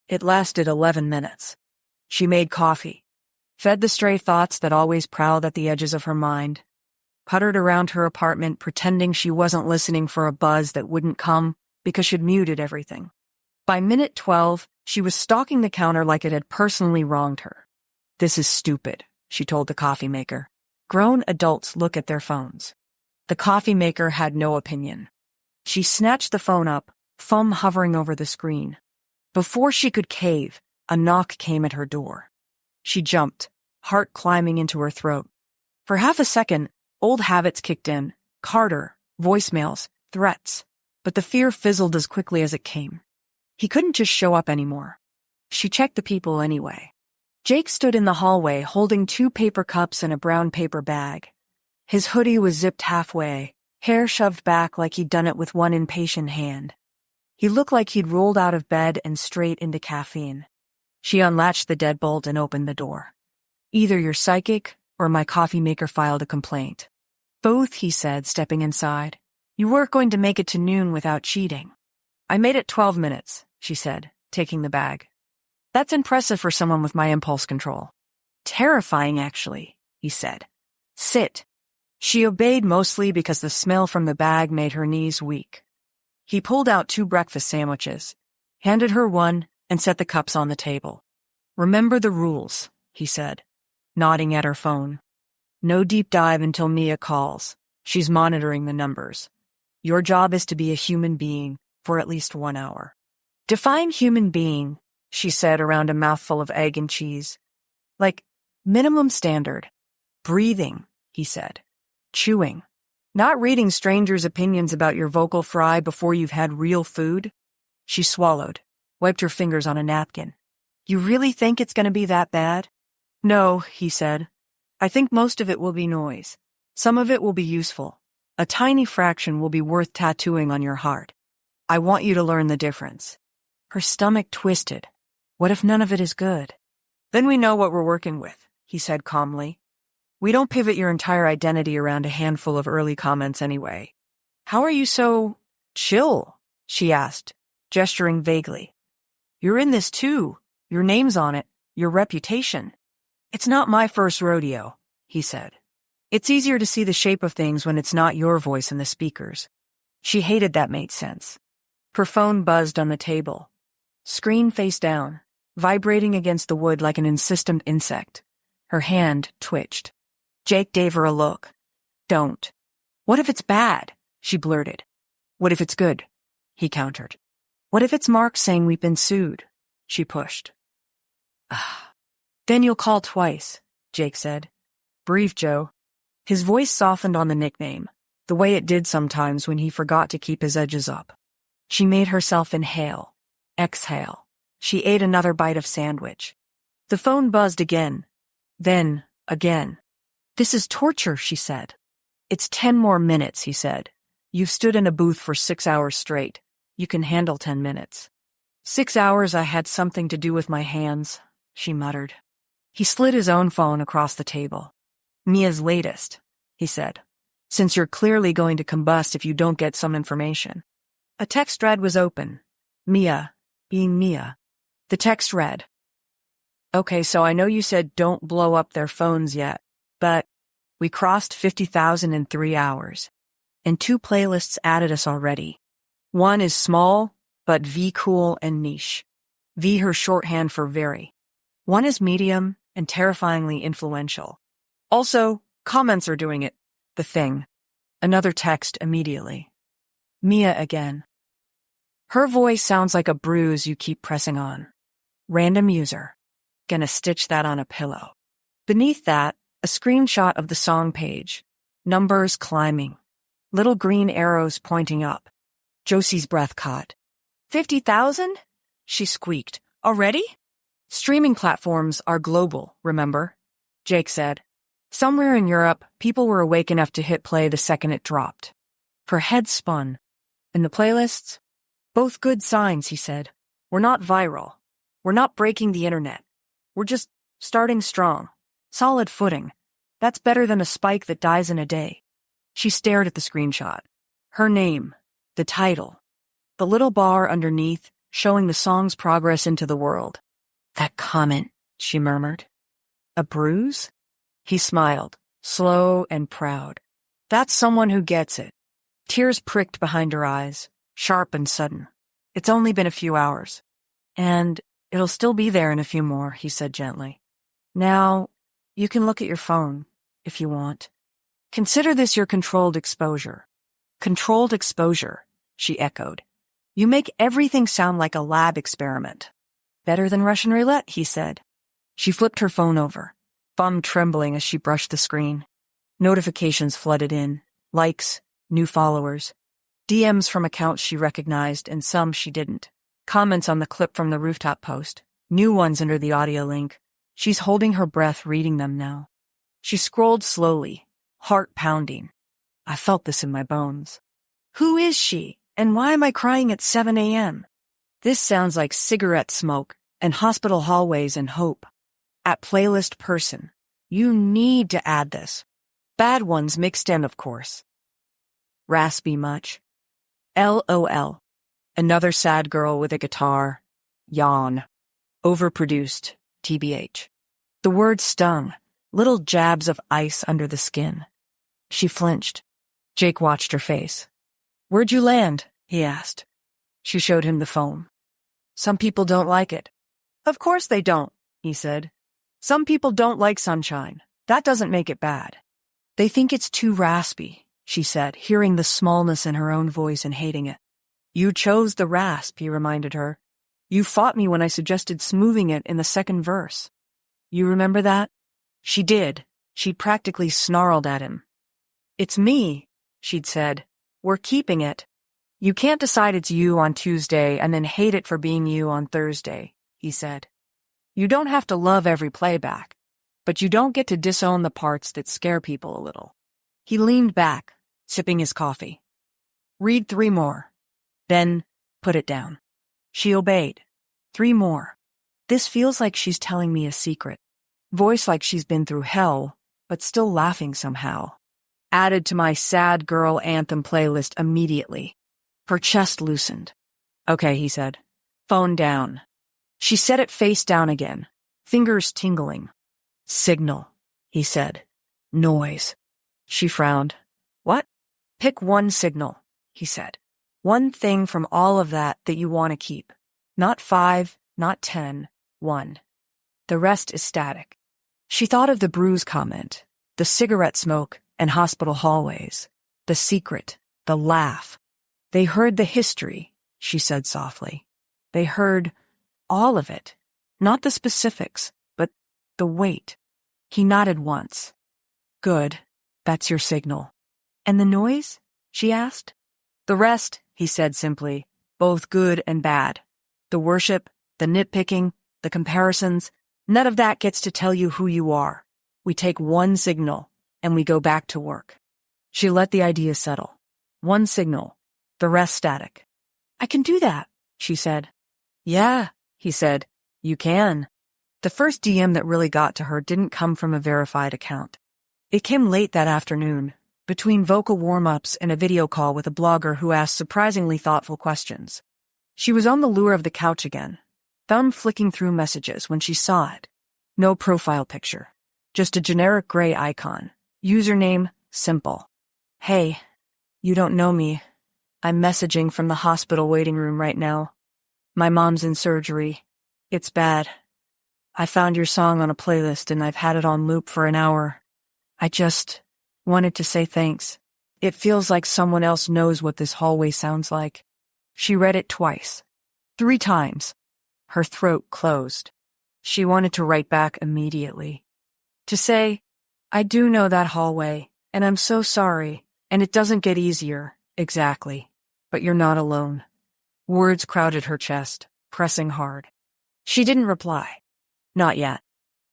It lasted 11 minutes. She made coffee, fed the stray thoughts that always prowled at the edges of her mind, puttered around her apartment pretending she wasn't listening for a buzz that wouldn't come because she'd muted everything. By minute 12, she was stalking the counter like it had personally wronged her. "This is stupid," she told the coffee maker. Grown adults look at their phones. The coffee maker had no opinion. She snatched the phone up, thumb hovering over the screen. Before she could cave, a knock came at her door. She jumped, heart climbing into her throat. For half a second, old habits kicked in. Carter, voicemails, threats. But the fear fizzled as quickly as it came. He couldn't just show up anymore. She checked the people anyway. Jake stood in the hallway holding 2 paper cups and a brown paper bag. His hoodie was zipped halfway, hair shoved back like he'd done it with one impatient hand. He looked like he'd rolled out of bed and straight into caffeine. She unlatched the deadbolt and opened the door. "Either you're psychic or my coffee maker filed a complaint." "Both," he said, stepping inside. "You weren't going to make it to noon without cheating." "I made it 12 minutes, she said, taking the bag. "That's impressive for someone with my impulse control." "Terrifying, actually," he said. "Sit." She obeyed mostly because the smell from the bag made her knees weak. He pulled out 2 breakfast sandwiches, handed her one, and set the cups on the table. "Remember the rules," he said, nodding at her phone. "No deep dive until Mia calls. She's monitoring the numbers. Your job is to be a human being for at least 1 hour." "Define human being," she said around a mouthful of egg and cheese. "Like, minimum standard." "Breathing," he said. "Chewing. Not reading strangers' opinions about your vocal fry before you've had real food." She swallowed, wiped her fingers on a napkin. "You really think it's going to be that bad?" "No," he said. "I think most of it will be noise. Some of it will be useful. A tiny fraction will be worth tattooing on your heart. I want you to learn the difference." Her stomach twisted. What if none of it is good? "Then we know what we're working with," he said calmly. "We don't pivot your entire identity around a handful of early comments anyway." "How are you so chill?" she asked, gesturing vaguely. "You're in this too. Your name's on it. Your reputation." "It's not my first rodeo," he said. "It's easier to see the shape of things when it's not your voice in the speakers." She hated that made sense. Her phone buzzed on the table. Screen face down, vibrating against the wood like an insistent insect. Her hand twitched. Jake gave her a look. "Don't." "What if it's bad?" she blurted. "What if it's good?" he countered. "What if it's Mark saying we've been sued?" she pushed. "Then you'll call twice," Jake said. "Breathe, Joe." His voice softened on the nickname, the way it did sometimes when he forgot to keep his edges up. She made herself inhale, exhale. She ate another bite of sandwich. The phone buzzed again. Then, again. "This is torture," she said. "It's 10 more minutes," he said. "You've stood in a booth for 6 hours straight. You can handle 10 minutes. 6 hours I had something to do with my hands," she muttered. He slid his own phone across the table. "Mia's latest," he said, "since you're clearly going to combust if you don't get some information." A text thread was open. Mia, being Mia. The text read, "Okay, so I know you said don't blow up their phones yet, but we crossed 50,000 in 3 hours. And 2 playlists added us already. One is small, but V-cool and niche. V her shorthand for very. One is medium and terrifyingly influential. Also, comments are doing it. The thing." Another text immediately. Mia again. "Her voice sounds like a bruise you keep pressing on. Random user. Gonna stitch that on a pillow." Beneath that, a screenshot of the song page. Numbers climbing. Little green arrows pointing up. Josie's breath caught. 50,000? She squeaked. "Already?" "Streaming platforms are global, remember?" Jake said. "Somewhere in Europe, people were awake enough to hit play the second it dropped. Her head spun. And the playlists? Both good signs, he said. We're not viral. We're not breaking the internet. We're just starting strong. Solid footing. That's better than a spike that dies in a day. She stared at the screenshot. Her name. The title. The little bar underneath, showing the song's progress into the world. That comment, she murmured. A bruise? He smiled, slow and proud. That's someone who gets it. Tears pricked behind her eyes, sharp and sudden. It's only been a few hours. And it'll still be there in a few more, he said gently. Now, you can look at your phone, if you want. Consider this your controlled exposure. Controlled exposure, she echoed. You make everything sound like a lab experiment. Better than Russian roulette, he said. She flipped her phone over, thumb trembling as she brushed the screen. Notifications flooded in. Likes, new followers. DMs from accounts she recognized and some she didn't. Comments on the clip from the rooftop post. New ones under the audio link. She's holding her breath reading them now. She scrolled slowly, heart pounding. I felt this in my bones. Who is she? And why am I crying at 7 a.m.? This sounds like cigarette smoke and hospital hallways and hope. At playlist person, you need to add this. Bad ones mixed in, of course. Raspy much. LOL. Another sad girl with a guitar. Yawn. Overproduced. TBH. The word stung. Little jabs of ice under the skin. She flinched. Jake watched her face. Where'd you land? He asked. She showed him the phone. Some people don't like it. Of course they don't, he said. Some people don't like sunshine. That doesn't make it bad. They think it's too raspy, she said, hearing the smallness in her own voice and hating it. You chose the rasp, he reminded her. You fought me when I suggested smoothing it in the second verse. You remember that? She did. She'd practically snarled at him. It's me, she'd said. We're keeping it. You can't decide it's you on Tuesday and then hate it for being you on Thursday, he said. You don't have to love every playback, but you don't get to disown the parts that scare people a little. He leaned back, sipping his coffee. Read 3 more. Then put it down. She obeyed. 3 more. This feels like she's telling me a secret. Voice like she's been through hell, but still laughing somehow. Added to my sad girl anthem playlist immediately. Her chest loosened. Okay, he said. Phone down. She set it face down again, fingers tingling. Signal, he said. Noise. She frowned. What? Pick one signal, he said. One thing from all of that you want to keep. Not 5, not 10, 1. The rest is static. She thought of the bruise comment, the cigarette smoke and hospital hallways, the secret, the laugh. They heard the history, she said softly. They heard all of it, not the specifics, but the weight. He nodded once. Good, that's your signal. And the noise? She asked. The rest, he said simply, both good and bad. The worship, the nitpicking, the comparisons, none of that gets to tell you who you are. We take one signal, and we go back to work. She let the idea settle. One signal, the rest static. I can do that, she said. Yeah, he said. You can. The first DM that really got to her didn't come from a verified account. It came late that afternoon, between vocal warm-ups and a video call with a blogger who asked surprisingly thoughtful questions. She was on the lure of the couch again, thumb flicking through messages when she saw it. No profile picture, just a generic gray icon. Username, simple. Hey, you don't know me. I'm messaging from the hospital waiting room right now. My mom's in surgery. It's bad. I found your song on a playlist and I've had it on loop for an hour. I just wanted to say thanks. It feels like someone else knows what this hallway sounds like. She read it twice. 3 times. Her throat closed. She wanted to write back immediately. To say, I do know that hallway, and I'm so sorry, and it doesn't get easier, exactly. But you're not alone. Words crowded her chest, pressing hard. She didn't reply. Not yet.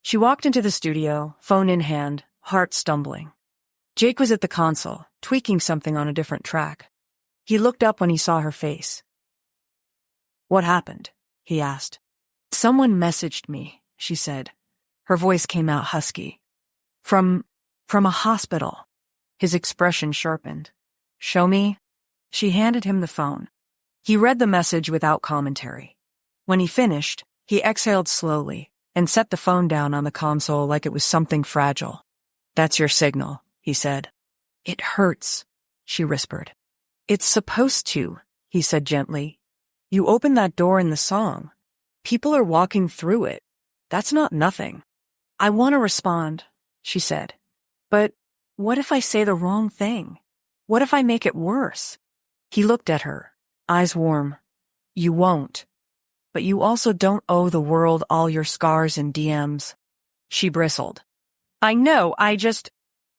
She walked into the studio, phone in hand, heart stumbling. Jake was at the console, tweaking something on a different track. He looked up when he saw her face. "What happened?" he asked. "Someone messaged me," she said. Her voice came out husky. From a hospital." His expression sharpened. "Show me." She handed him the phone. He read the message without commentary. When he finished, he exhaled slowly and set the phone down on the console like it was something fragile. "That's your signal," he said. "It hurts," she whispered. "It's supposed to," he said gently. "You opened that door in the song. People are walking through it. That's not nothing." "I want to respond," she said. "But what if I say the wrong thing? What if I make it worse?" He looked at her, eyes warm. "You won't. But you also don't owe the world all your scars and DMs." She bristled. "I know, I just—"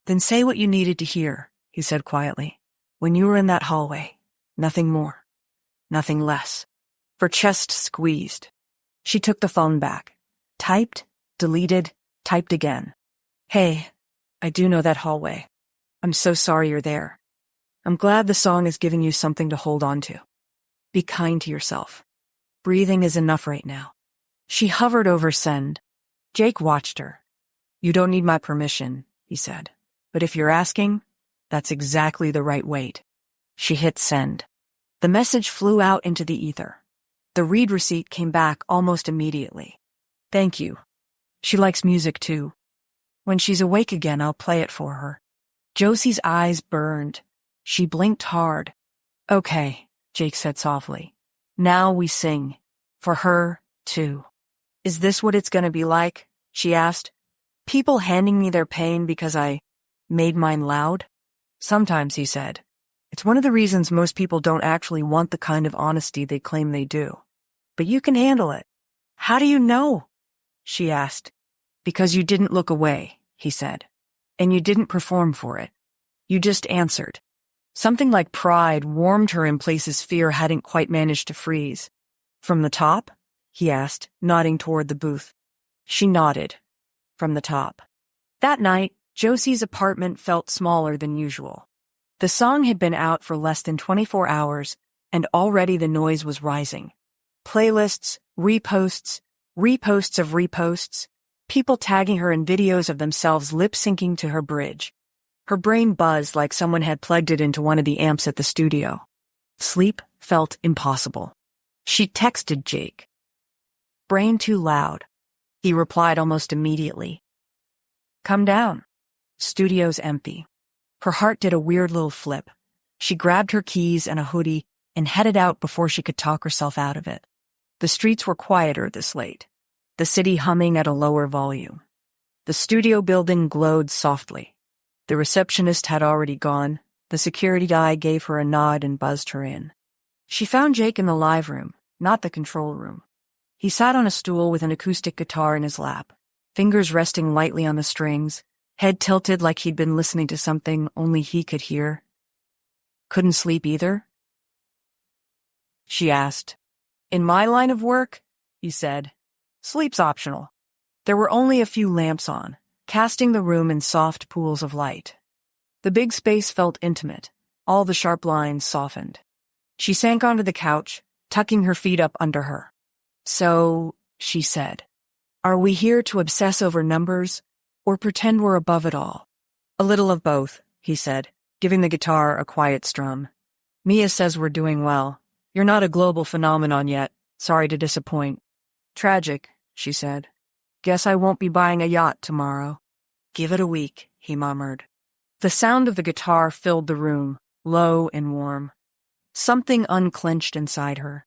"Then say what you needed to hear," he said quietly. "When you were in that hallway. Nothing more. Nothing less." Her chest squeezed. She took the phone back. Typed, deleted, typed again. "Hey, I do know that hallway. I'm so sorry you're there. I'm glad the song is giving you something to hold on to. Be kind to yourself. Breathing is enough right now." She hovered over send. Jake watched her. "You don't need my permission," he said. "But if you're asking, that's exactly the right weight." She hit send. The message flew out into the ether. The read receipt came back almost immediately. "Thank you. She likes music too. When she's awake again, I'll play it for her." Josie's eyes burned. She blinked hard. "Okay," Jake said softly. "Now we sing. For her, too." "Is this what it's going to be like?" she asked. "People handing me their pain because I made mine loud?" "Sometimes," he said. "It's one of the reasons most people don't actually want the kind of honesty they claim they do. But you can handle it." "How do you know?" she asked. "Because you didn't look away," he said. "And you didn't perform for it. You just answered." Something like pride warmed her in places fear hadn't quite managed to freeze. "From the top?" he asked, nodding toward the booth. She nodded. From the top. That night, Josie's apartment felt smaller than usual. The song had been out for less than 24 hours, and already the noise was rising. Playlists, reposts, reposts of reposts, people tagging her in videos of themselves lip-syncing to her bridge. Her brain buzzed like someone had plugged it into one of the amps at the studio. Sleep felt impossible. She texted Jake. "Brain too loud." He replied almost immediately. "Come down." Studio's empty. Her heart did a weird little flip. She grabbed her keys and a hoodie and headed out before she could talk herself out of it. The streets were quieter this late, the city humming at a lower volume. The studio building glowed softly. The receptionist had already gone. The security guy gave her a nod and buzzed her in. She found Jake in the live room, not the control room. He sat on a stool with an acoustic guitar in his lap, fingers resting lightly on the strings, head tilted like he'd been listening to something only he could hear. "Couldn't sleep either?" she asked. "In my line of work," he said, "sleep's optional." There were only a few lamps on, casting the room in soft pools of light. The big space felt intimate, all the sharp lines softened. She sank onto the couch, tucking her feet up under her. "So," she said, "are we here to obsess over numbers, or pretend we're above it all?" "A little of both," he said, giving the guitar a quiet strum. "Mia says we're doing well. You're not a global phenomenon yet. Sorry to disappoint." "Tragic," she said. "Guess I won't be buying a yacht tomorrow." "Give it a week," he murmured. The sound of the guitar filled the room, low and warm. Something unclenched inside her.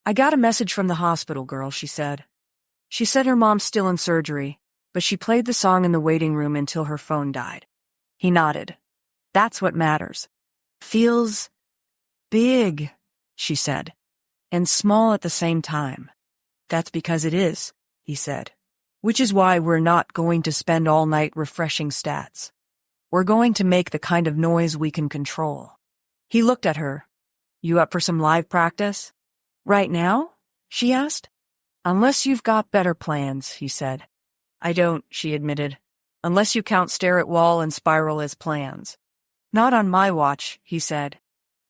"I got a message from the hospital, girl," she said. She said her mom's still in surgery, but she played the song in the waiting room until her phone died. He nodded. "That's what matters." "Feels big," she said, "and small at the same time." "That's because it is," he said. "Which is why we're not going to spend all night refreshing stats. We're going to make the kind of noise we can control." He looked at her. "You up for some live practice?" "Right now?" she asked. "Unless you've got better plans," he said. "I don't," she admitted. unless you count stare at wall and spiral as plans. Not on my watch, he said.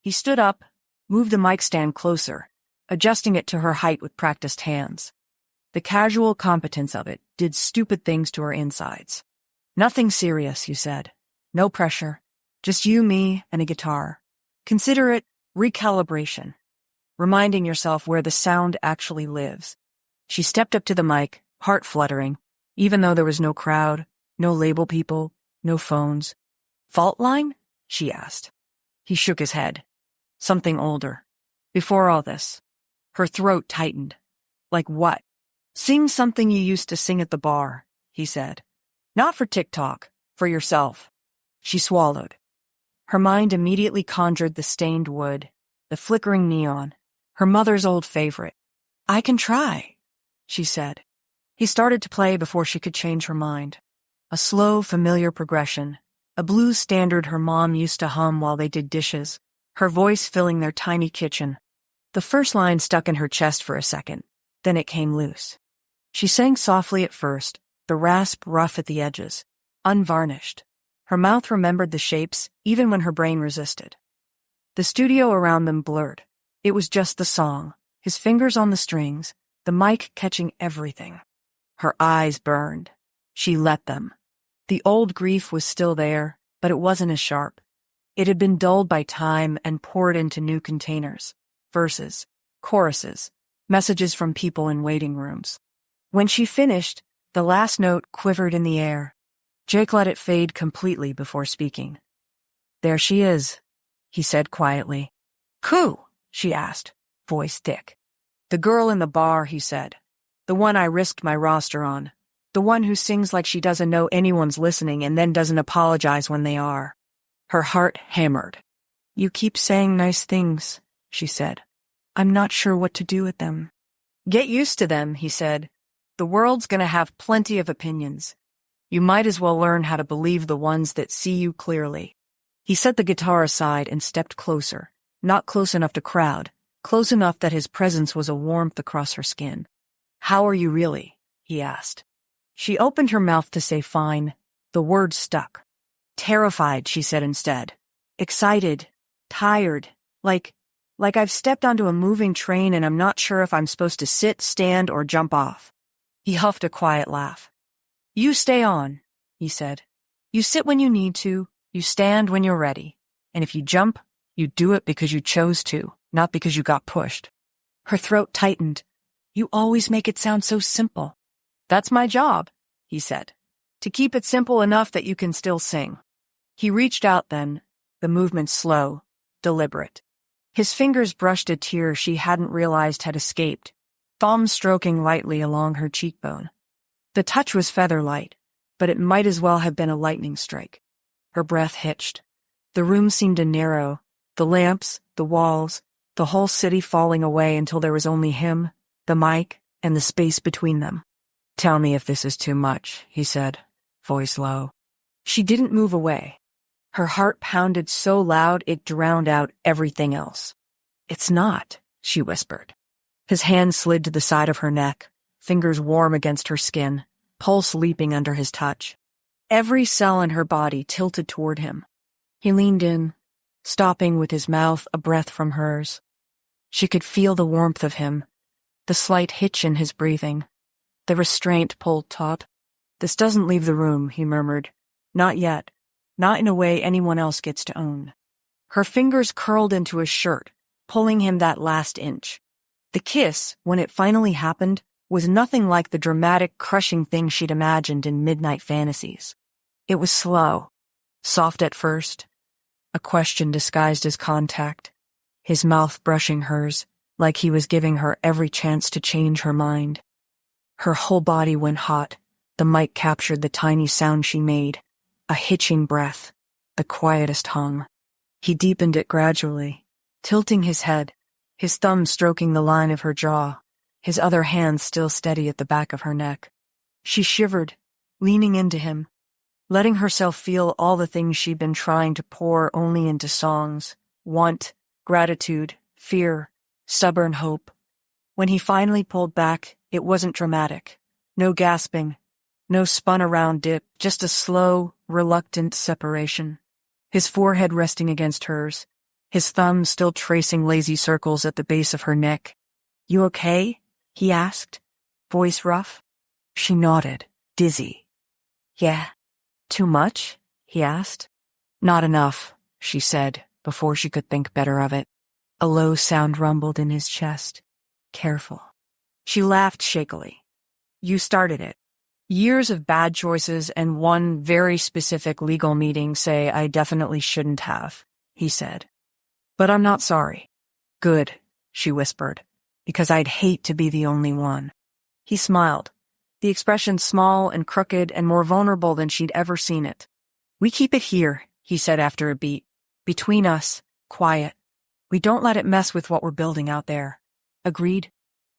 He stood up, moved the mic stand closer, adjusting it to her height with practiced hands. The casual competence of it did stupid things to her insides. Nothing serious, you said. No pressure. Just you, me, and a guitar. Consider it recalibration. Reminding yourself where the sound actually lives. She stepped up to the mic, heart fluttering, even though there was no crowd, no label people, no phones. Fault line? She asked. He shook his head. Something older. Before all this. Her throat tightened. Like what? Sing something you used to sing at the bar, he said. Not for TikTok, for yourself. She swallowed. Her mind immediately conjured the stained wood, the flickering neon, her mother's old favorite. I can try, she said. He started to play before she could change her mind. A slow, familiar progression, a blues standard her mom used to hum while they did dishes, her voice filling their tiny kitchen. The first line stuck in her chest for a second, then it came loose. She sang softly at first, the rasp rough at the edges, unvarnished. Her mouth remembered the shapes, even when her brain resisted. The studio around them blurred. It was just the song, his fingers on the strings, the mic catching everything. Her eyes burned. She let them. The old grief was still there, but it wasn't as sharp. It had been dulled by time and poured into new containers. Verses, choruses, messages from people in waiting rooms. When she finished, the last note quivered in the air. Jake let it fade completely before speaking. There she is, he said quietly. Who? She asked, voice thick. The girl in the bar, he said. The one I risked my roster on. The one who sings like she doesn't know anyone's listening and then doesn't apologize when they are. Her heart hammered. You keep saying nice things, she said. I'm not sure what to do with them. Get used to them, he said. The world's gonna have plenty of opinions. You might as well learn how to believe the ones that see you clearly. He set the guitar aside and stepped closer, not close enough to crowd, close enough that his presence was a warmth across her skin. How are you really? He asked. She opened her mouth to say fine. The word stuck. Terrified, she said instead. Excited. Tired. Like I've stepped onto a moving train and I'm not sure if I'm supposed to sit, stand, or jump off. He huffed a quiet laugh. You stay on, he said. You sit when you need to, you stand when you're ready. And if you jump, you do it because you chose to, not because you got pushed. Her throat tightened. You always make it sound so simple. That's my job, he said. To keep it simple enough that you can still sing. He reached out then, the movement slow, deliberate. His fingers brushed a tear she hadn't realized had escaped, thumb stroking lightly along her cheekbone. The touch was feather-light, but it might as well have been a lightning strike. Her breath hitched. The room seemed to narrow, the lamps, the walls, the whole city falling away until there was only him, the mic, and the space between them. Tell me if this is too much, he said, voice low. She didn't move away. Her heart pounded so loud it drowned out everything else. It's not, she whispered. His hand slid to the side of her neck, fingers warm against her skin, pulse leaping under his touch. Every cell in her body tilted toward him. He leaned in, stopping with his mouth a breath from hers. She could feel the warmth of him, the slight hitch in his breathing, the restraint pulled taut. This doesn't leave the room, he murmured. Not yet. Not in a way anyone else gets to own. Her fingers curled into his shirt, pulling him that last inch. The kiss, when it finally happened, was nothing like the dramatic, crushing thing she'd imagined in midnight fantasies. It was slow, soft at first, a question disguised as contact, his mouth brushing hers, like he was giving her every chance to change her mind. Her whole body went hot. The mic captured the tiny sound she made, a hitching breath, the quietest hum. He deepened it gradually, tilting his head, his thumb stroking the line of her jaw, his other hand still steady at the back of her neck. She shivered, leaning into him, letting herself feel all the things she'd been trying to pour only into songs: want, gratitude, fear, stubborn hope. When he finally pulled back, it wasn't dramatic. No gasping, No spun-around dip, just a slow, reluctant separation. His forehead resting against hers, his thumb still tracing lazy circles at the base of her neck. "You okay?" he asked, voice rough. She nodded, dizzy. "Yeah." "Too much?" he asked. "Not enough," she said, before she could think better of it. A low sound rumbled in his chest. "Careful." She laughed shakily. "You started it. Years of bad choices and one very specific legal meeting say I definitely shouldn't have," he said. "But I'm not sorry." "Good," she whispered, "because I'd hate to be the only one." He smiled, the expression small and crooked and more vulnerable than she'd ever seen it. "We keep it here," he said after a beat. "Between us, quiet. We don't let it mess with what we're building out there." Agreed?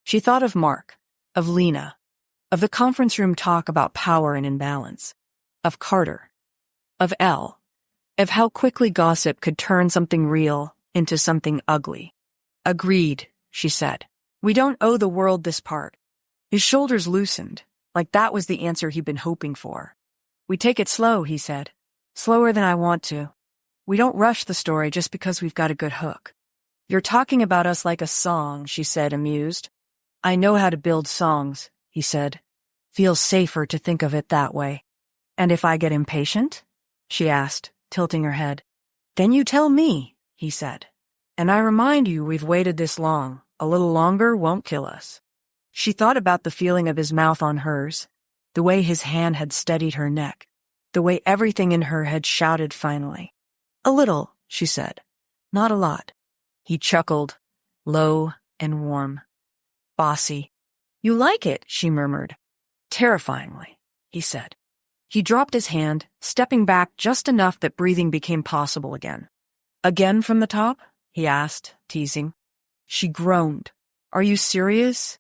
She thought of Mark, of Lena, of the conference room talk about power and imbalance, of Carter, of Elle, of how quickly gossip could turn something real into something ugly. "Agreed," she said. "We don't owe the world this part." His shoulders loosened, like that was the answer he'd been hoping for. "We take it slow," he said. "Slower than I want to. We don't rush the story just because we've got a good hook." "You're talking about us like a song," she said, amused. "I know how to build songs," he said. "Feels safer to think of it that way." "And if I get impatient?" she asked, tilting her head. "Then you tell me," he said. "And I remind you we've waited this long. A little longer won't kill us." She thought about the feeling of his mouth on hers, the way his hand had steadied her neck, the way everything in her had shouted finally. "A little," she said. "Not a lot." He chuckled, low and warm. "Bossy." "You like it," she murmured. "Terrifyingly," he said. He dropped his hand, stepping back just enough that breathing became possible again. "Again from the top?" he asked, teasing. She groaned. "Are you serious?"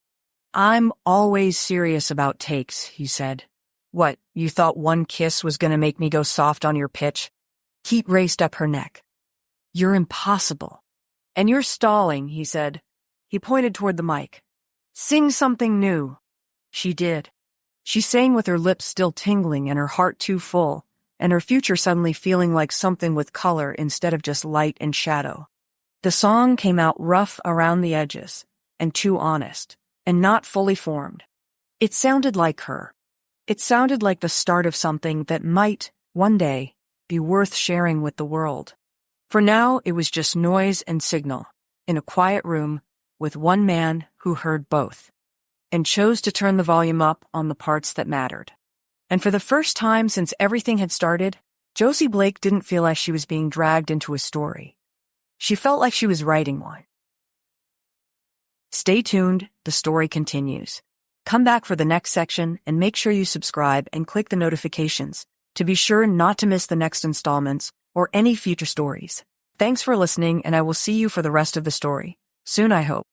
"I'm always serious about takes," he said. "What, you thought one kiss was going to make me go soft on your pitch?" Heat raced up her neck. "You're impossible." "And you're stalling," he said. He pointed toward the mic. "Sing something new." She did. She sang with her lips still tingling and her heart too full, and her future suddenly feeling like something with color instead of just light and shadow. The song came out rough around the edges, and too honest, and not fully formed. It sounded like her. It sounded like the start of something that might, one day, be worth sharing with the world. For now, it was just noise and signal, in a quiet room, with one man who heard both, and chose to turn the volume up on the parts that mattered. And for the first time since everything had started, Josie Blake didn't feel like she was being dragged into a story. She felt like she was writing one. Stay tuned, the story continues. Come back for the next section and make sure you subscribe and click the notifications to be sure not to miss the next installments or any future stories. Thanks for listening, and I will see you for the rest of the story. Soon, I hope.